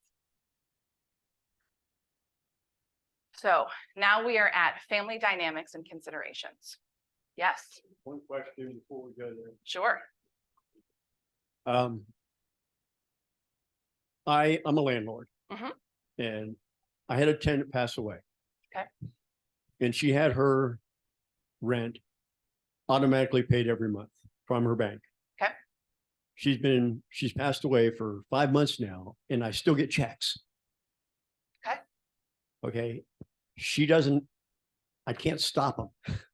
B: So now we are at family dynamics and considerations. Yes,
F: One question before we go there.
B: sure.
F: I'm a landlord.
B: Mhm.
F: And I had a tenant pass away.
B: Okay.
F: And she had her rent automatically paid every month from her bank.
B: Okay.
F: She's passed away for 5 months now, and I still get checks.
B: Okay.
F: Okay. I can't stop them.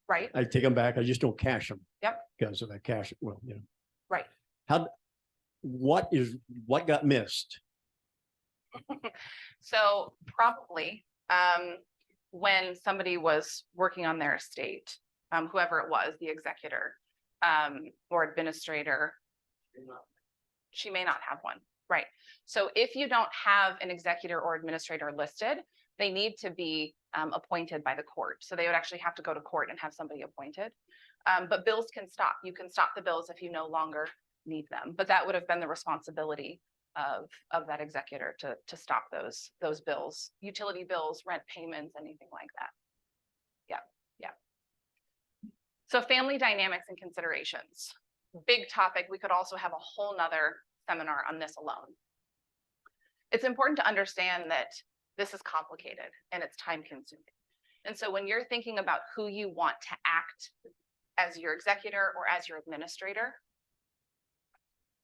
B: Right.
F: I take them back. I just don't cash them.
B: Yep.
F: Because of that cash. Well,
B: Right.
F: what got missed?
B: So probably, when somebody was working on their estate, whoever it was, the executor, or administrator, she may not have one, right? So if you don't have an executor or administrator listed, they need to be appointed by the court. So they would actually have to go to court and have somebody appointed. But bills can stop. You can stop the bills if you no longer need them. But that would have been the responsibility of that executor to stop those bills, utility bills, rent payments, anything like that. Yeah, yeah. So family dynamics and considerations. Big topic. We could also have a whole nother seminar on this alone. It's important to understand that this is complicated and it's time consuming. And so when you're thinking about who you want to act as your executor or as your administrator,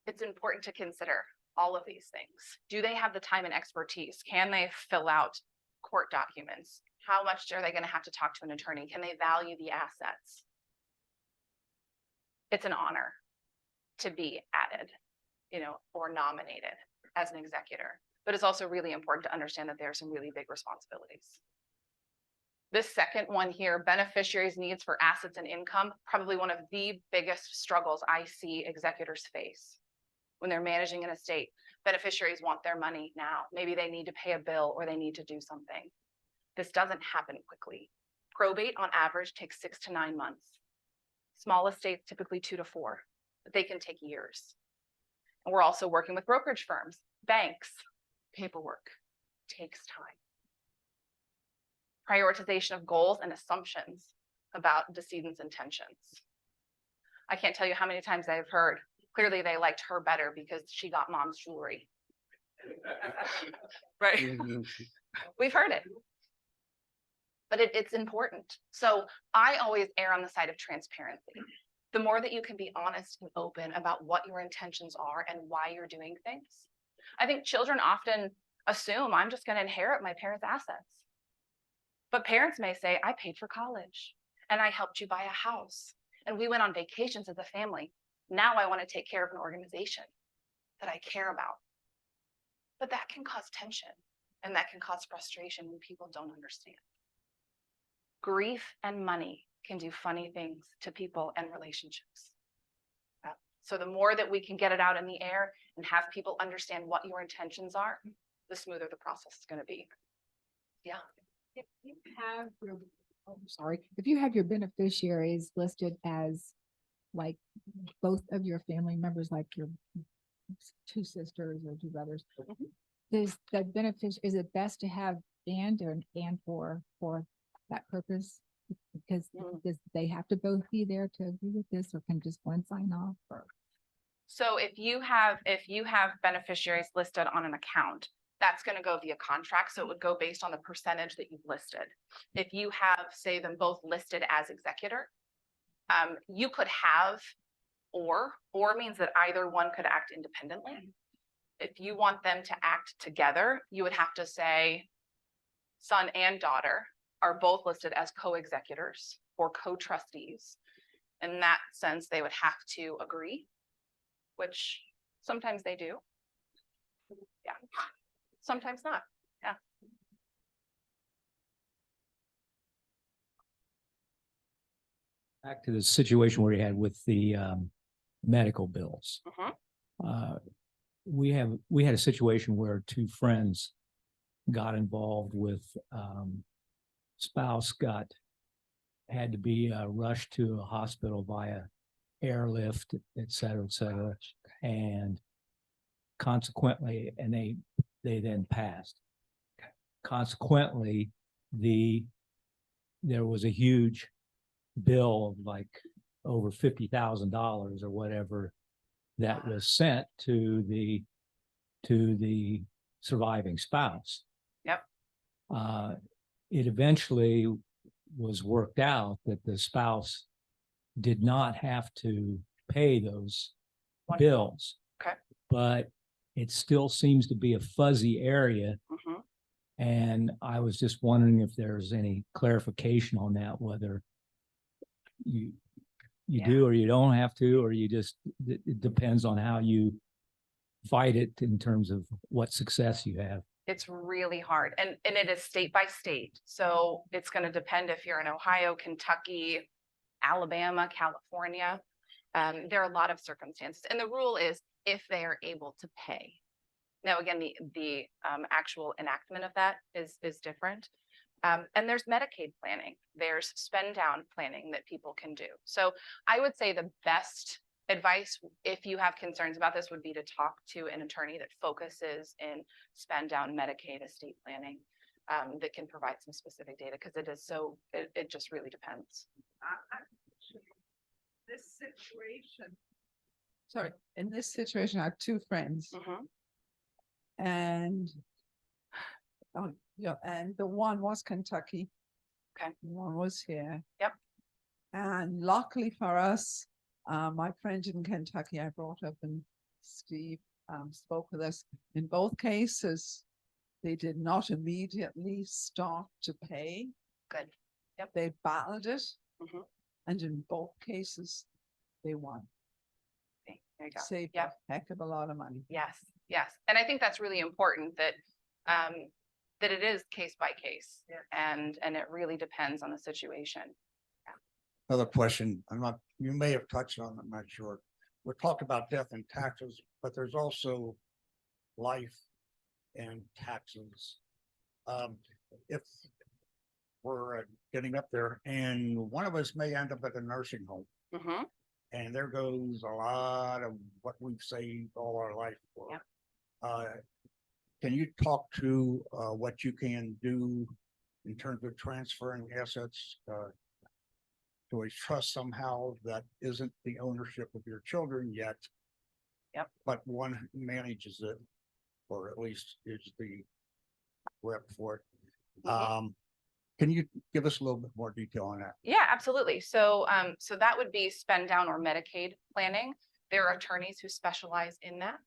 B: it's important to consider all of these things. Do they have the time and expertise? Can they fill out court documents? How much are they going to have to talk to an attorney? Can they value the assets? It's an honor to be added, or nominated as an executor. But it's also really important to understand that there are some really big responsibilities. This second one here, beneficiaries' needs for assets and income, probably one of the biggest struggles I see executors face when they're managing an estate. Beneficiaries want their money now. Maybe they need to pay a bill or they need to do something. This doesn't happen quickly. Probate on average takes 6 to 9 months. Small estates, typically 2 to 4, but they can take years. And we're also working with brokerage firms, banks. Paperwork takes time. Prioritization of goals and assumptions about decedent's intentions. I can't tell you how many times I've heard, clearly they liked her better because she got mom's jewelry. Right? We've heard it. But it's important. So I always err on the side of transparency. The more that you can be honest and open about what your intentions are and why you're doing things. I think children often assume I'm just going to inherit my parents' assets. But parents may say, I paid for college and I helped you buy a house and we went on vacations as a family. Now I want to take care of an organization that I care about. But that can cause tension and that can cause frustration when people don't understand. Grief and money can do funny things to people and relationships. So the more that we can get it out in the air and have people understand what your intentions are, the smoother the process is going to be. Yeah.
I: If you have your, if you have your beneficiaries listed as like both of your family members, like your 2 sisters or 2 brothers, is it best to have and for that purpose? Because does they have to both be there to agree with this, or can just one sign off? Or?
B: So if you have beneficiaries listed on an account, that's going to go via contract. So it would go based on the percentage that you've listed. If you have, say, them both listed as executor, you could have or means that either one could act independently. If you want them to act together, you would have to say son and daughter are both listed as co-executors or co-trustees. In that sense, they would have to agree, which sometimes they do. Yeah, sometimes not. Yeah.
J: Back to the situation where you had with the medical bills. We had a situation where 2 friends got involved with spouse had to be rushed to a hospital via airlift, et cetera, and consequently, and they then passed. Consequently, there was a huge bill of like over $50,000 or whatever that was sent to the surviving spouse.
B: Yep.
J: It eventually was worked out that the spouse did not have to pay those bills.
B: Okay.
J: But it still seems to be a fuzzy area. And I was just wondering if there's any clarification on that, whether you do or you don't have to, or you just, it depends on how you fight it in terms of what success you have.
B: It's really hard, and it is state by state. So it's going to depend if you're in Ohio, Kentucky, Alabama, California. There are a lot of circumstances, and the rule is if they are able to pay. Now, again, the actual enactment of that is different. And there's Medicaid planning. There's spend down planning that people can do. So I would say the best advice, if you have concerns about this, would be to talk to an attorney that focuses in spend down Medicaid estate planning, that can provide some specific data, because it just really depends.
K: This situation. Sorry, in this situation, I have two friends and and the one was Kentucky.
B: Okay.
K: One was here.
B: Yep.
K: And luckily for us, my friend in Kentucky, I brought up, and Steve spoke with us. In both cases, they did not immediately start to pay.
B: Good. Yep.
K: They battled it.
B: Mhm.
K: And in both cases, they won.
B: Okay, there you go.
K: Saved
B: Yep.
K: a heck of a lot of money.
B: Yes, yes. And I think that's really important that that it is case by case, and it really depends on the situation.
F: Another question, you may have touched on, I'm not sure. We talked about death and taxes, but there's also life and taxes. If we're getting up there and one of us may end up at a nursing home,
B: Mhm.
F: and there goes a lot of what we've saved all our life for.
B: Yep.
F: Can you talk to what you can do in terms of transferring assets to a trust somehow that isn't the ownership of your children yet?
B: Yep.
F: But one manages it, or at least is the rep for it. Can you give us a little bit more detail on that?
B: Yeah, absolutely. So so that would be spend down or Medicaid planning. There are attorneys who specialize in that.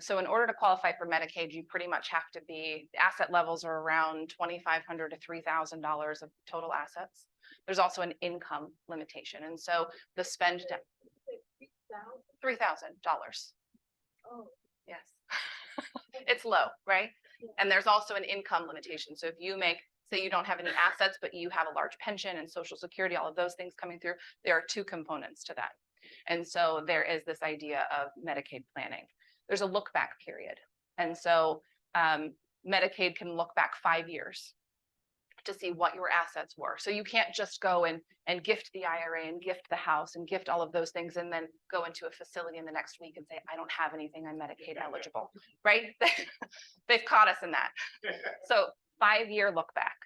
B: So in order to qualify for Medicaid, you pretty much have to be, asset levels are around $2,500 to $3,000 of total assets. There's also an income limitation. And so the spend $3,000.
E: Oh,
B: Yes. It's low, right? And there's also an income limitation. So if you make, say you don't have any assets, but you have a large pension and Social Security, all of those things coming through, there are two components to that. And so there is this idea of Medicaid planning. There's a look back period. And so Medicaid can look back 5 years to see what your assets were. So you can't just go and gift the IRA and gift the house and gift all of those things and then go into a facility in the next week and say, I don't have anything, I'm Medicaid eligible, right? They've caught us in that. So 5-year look back.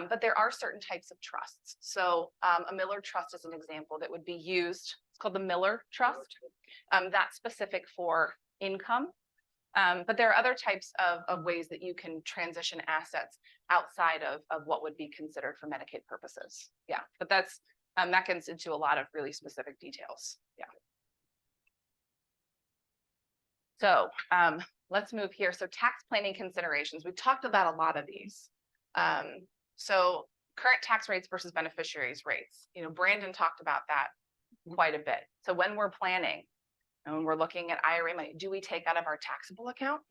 B: But there are certain types of trusts. So a Miller Trust is an example that would be used. It's called the Miller Trust. That's specific for income. But there are other types of ways that you can transition assets outside of what would be considered for Medicaid purposes. Yeah, but that gets into a lot of really specific details. Yeah. So let's move here. So tax planning considerations. We've talked about a lot of these. So current tax rates versus beneficiaries rates. You know, Brandon talked about that quite a bit. So when we're planning and when we're looking at IRA money, do we take out of our taxable account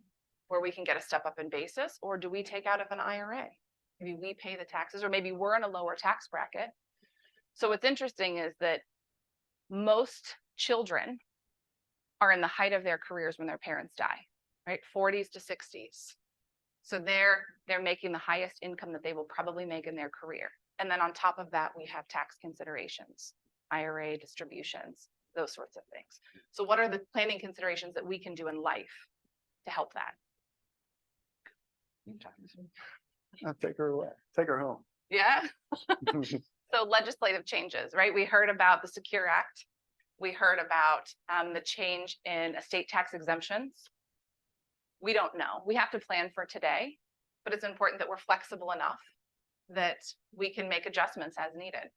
B: where we can get a step up in basis, or do we take out of an IRA? Maybe we pay the taxes, or maybe we're in a lower tax bracket. So what's interesting is that most children are in the height of their careers when their parents die, right? 40s to 60s. So they're making the highest income that they will probably make in their career. And then on top of that, we have tax considerations, IRA distributions, those sorts of things. So what are the planning considerations that we can do in life to help that?
D: I'll take her away. Take her home.
B: Yeah. So legislative changes, right? We heard about the Secure Act. We heard about the change in estate tax exemptions. We don't know. We have to plan for today, but it's important that we're flexible enough that we can make adjustments as needed.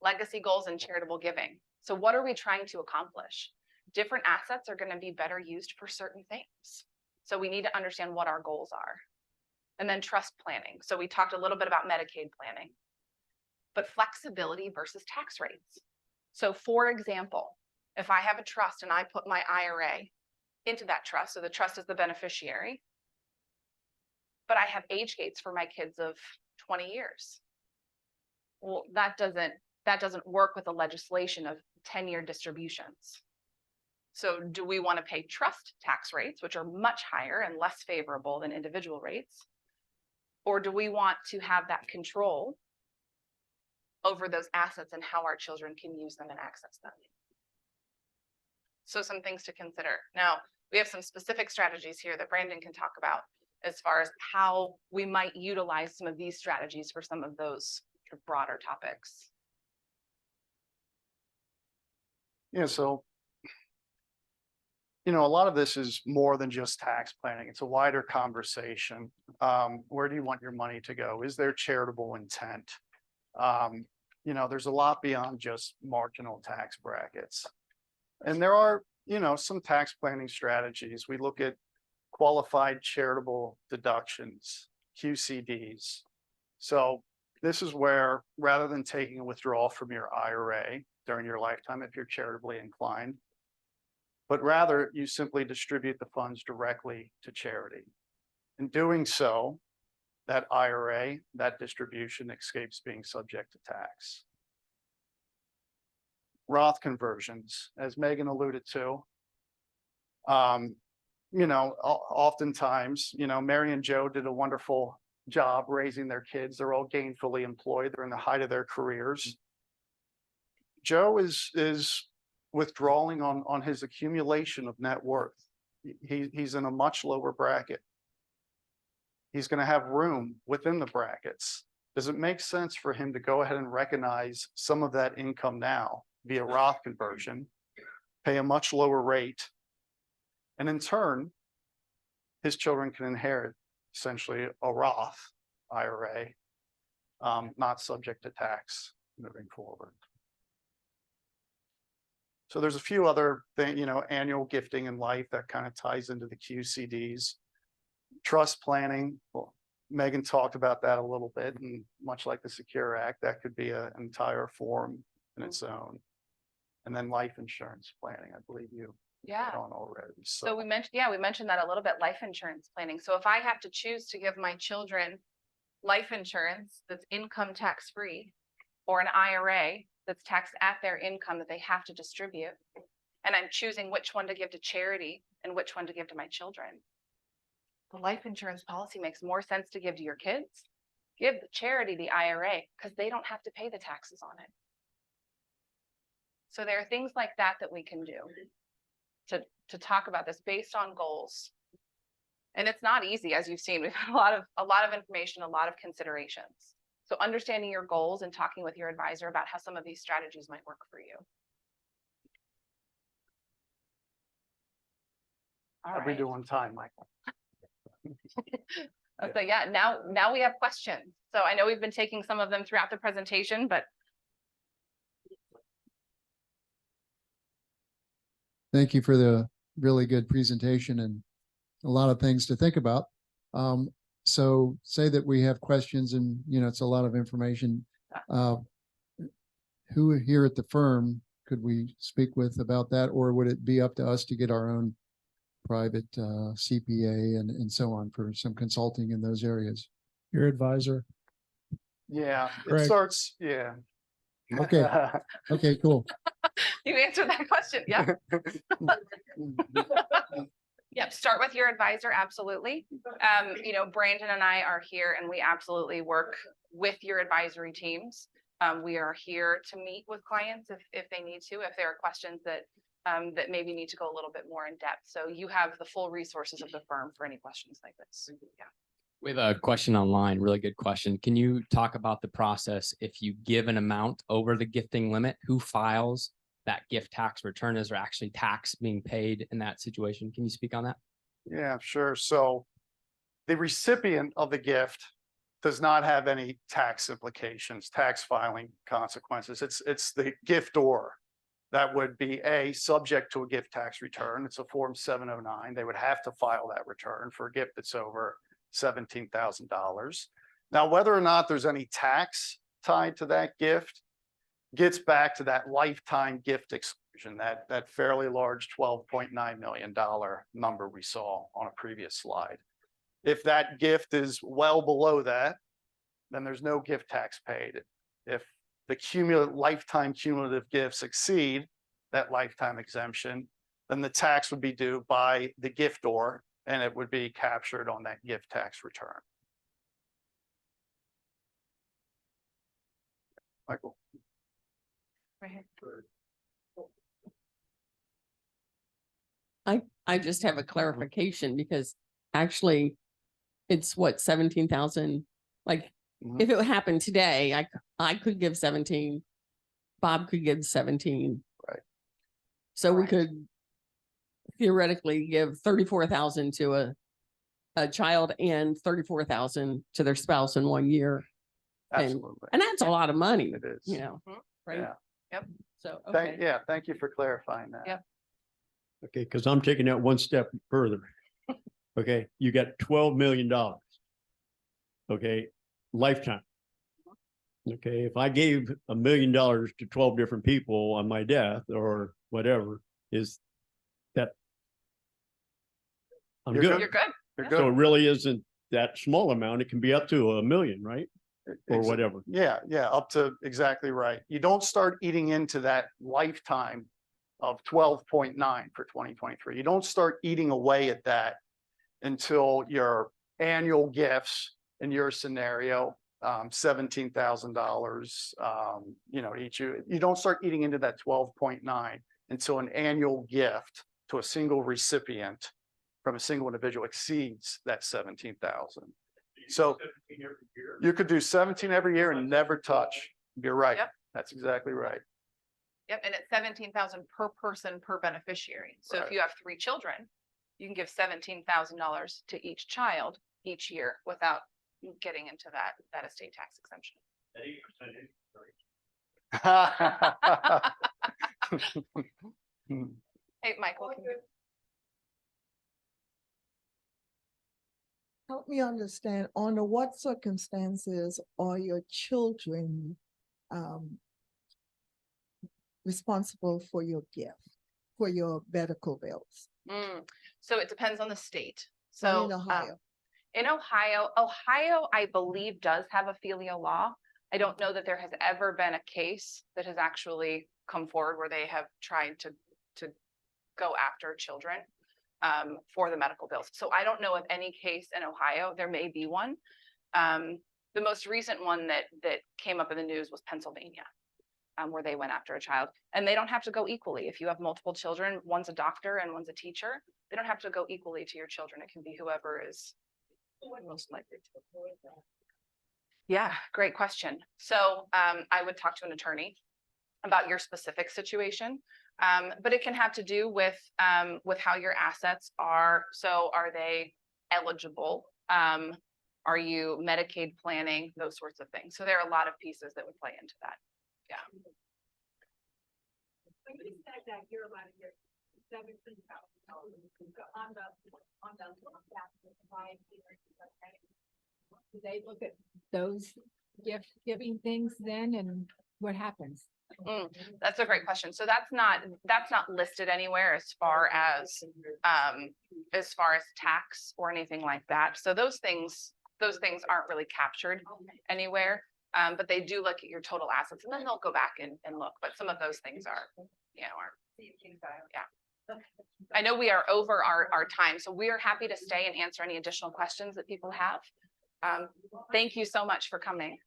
B: Legacy goals and charitable giving. So what are we trying to accomplish? Different assets are going to be better used for certain things. So we need to understand what our goals are. And then trust planning. So we talked a little bit about Medicaid planning, but flexibility versus tax rates. So for example, if I have a trust and I put my IRA into that trust, so the trust is the beneficiary, but I have age gates for my kids of 20 years. Well, that doesn't work with the legislation of 10-year distributions. So do we want to pay trust tax rates, which are much higher and less favorable than individual rates? Or do we want to have that control over those assets and how our children can use them and access them? So some things to consider. Now, we have some specific strategies here that Brandon can talk about as far as how we might utilize some of these strategies for some of those broader topics.
D: Yeah, so, a lot of this is more than just tax planning. It's a wider conversation. Where do you want your money to go? Is there charitable intent? There's a lot beyond just marginal tax brackets. And there are, some tax planning strategies. We look at qualified charitable deductions, QCDs. So this is where, rather than taking a withdrawal from your IRA during your lifetime, if you're charitably inclined, but rather you simply distribute the funds directly to charity. In doing so, that IRA, that distribution escapes being subject to tax. Roth conversions, as Megan alluded to, oftentimes, Mary and Joe did a wonderful job raising their kids. They're all gainfully employed. They're in the height of their careers. Joe is withdrawing on his accumulation of net worth. He's in a much lower bracket. He's going to have room within the brackets. Does it make sense for him to go ahead and recognize some of that income now via Roth conversion, pay a much lower rate, and in turn, his children can inherit essentially a Roth IRA, not subject to tax moving forward. So there's a few other things, annual gifting in life that kind of ties into the QCDs. Trust planning, well, Megan talked about that a little bit, and much like the Secure Act, that could be an entire form in its own. And then life insurance planning, I believe you hit on already.
B: So we mentioned that a little bit, life insurance planning. So if I have to choose to give my children life insurance that's income tax free, or an IRA that's taxed at their income that they have to distribute, and I'm choosing which one to give to charity and which one to give to my children, the life insurance policy makes more sense to give to your kids. Give the charity the IRA because they don't have to pay the taxes on it. So there are things like that that we can do to talk about this based on goals. And it's not easy, as you've seen. We've had a lot of information, a lot of considerations. So understanding your goals and talking with your advisor about how some of these strategies might work for you. All right.
D: We do on time, Michael.
B: So yeah, now we have questions. So I know we've been taking some of them throughout the presentation, but
L: thank you for the really good presentation and a lot of things to think about. So say that we have questions and, it's a lot of information. Who here at the firm could we speak with about that? Or would it be up to us to get our own private CPA and so on for some consulting in those areas?
A: Your advisor.
D: Yeah,
A: Greg.
D: it starts, yeah.
L: Okay. Okay, cool.
B: you answered that question. Yeah. Yep. Start with your advisor. Absolutely. Brandon and I are here and we absolutely work with your advisory teams. We are here to meet with clients if they need to, if there are questions that maybe need to go a little bit more in depth. So you have the full resources of the firm for any questions like this. Yeah.
C: We have a question online, really good question. Can you talk about the process if you give an amount over the gifting limit, who files that gift tax return? Is there actually tax being paid in that situation? Can you speak on that?
D: Yeah, sure. So the recipient of the gift does not have any tax implications, tax filing consequences. It's the giftor that would be subject to a gift tax return. It's a Form 709. They would have to file that return for a gift that's over $17,000. Now, whether or not there's any tax tied to that gift gets back to that lifetime gift exclusion, that fairly large $12.9 million number we saw on a previous slide. If that gift is well below that, then there's no gift tax paid. If the lifetime cumulative gifts exceed that lifetime exemption, then the tax would be due by the giftor and it would be captured on that gift tax return. Michael.
B: Right.
M: I just have a clarification because actually it's what, 17,000? Like,
D: Mhm.
M: if it happened today, I could give 17. Bob could give 17.
D: Right.
M: So we
B: Correct.
M: could theoretically give 34,000 to a child and 34,000 to their spouse in 1 year.
D: Absolutely.
M: And that's a lot of money,
D: It is.
M: you know,
B: Mhm.
M: right?
D: Yeah.
B: Yep.
M: So, okay.
D: Thank you for clarifying that.
B: Yep.
N: Okay, because I'm taking that one step further. Okay, you got $12 million. Okay, lifetime. Okay, if I gave $1 million to 12 different people on my death or whatever, is that I'm
D: You're
N: good.
B: You're good.
D: You're
N: So it
D: good.
N: really isn't that small amount. It can be up to $1 million, right? Or
D: Exa-
N: whatever.
D: Yeah, up to exactly right. You don't start eating into that lifetime of 12.9 for 2023. You don't start eating away at that until your annual gifts in your scenario, $17,000, each year. You don't start eating into that 12.9 until an annual gift to a single recipient from a single individual exceeds that 17,000. So you could do 17 every year and never touch. You're right.
B: Yep.
D: That's exactly right.
B: Yep, and it's 17,000 per person per beneficiary. So if
D: Right.
B: you have 3 children, you can give $17,000 to each child each year without getting into that estate tax exemption. Hey, Michael.
O: Help me understand, under what circumstances are your children responsible for your gift, for your medical bills?
B: So it depends on the state.
O: Not
B: So
O: in Ohio.
B: In Ohio, I believe does have a filial law. I don't know that there has ever been a case that has actually come forward where they have tried to go after children for the medical bills. So I don't know of any case in Ohio. There may be one. The most recent one that came up in the news was Pennsylvania, where they went after a child, and they don't have to go equally. If you have multiple children, one's a doctor and one's a teacher, they don't have to go equally to your children. It can be whoever is most likely to avoid that. Yeah, great question. So I would talk to an attorney about your specific situation, but it can have to do with how your assets are. So are they eligible? Are you Medicaid planning? Those sorts of things. So there are a lot of pieces that would play into that. Yeah.
E: When you said that you're allowed to get $17,000 on
I: Do they look at those gift giving things then and what happens?
B: That's a great question. So that's not listed anywhere as far as tax or anything like that. So those things aren't really captured anywhere. But they do look at your total assets and then they'll go back and look. But some of those things are. Yeah. I know we are over our time, so we are happy to stay and answer any additional questions that people have. Thank you so much for coming.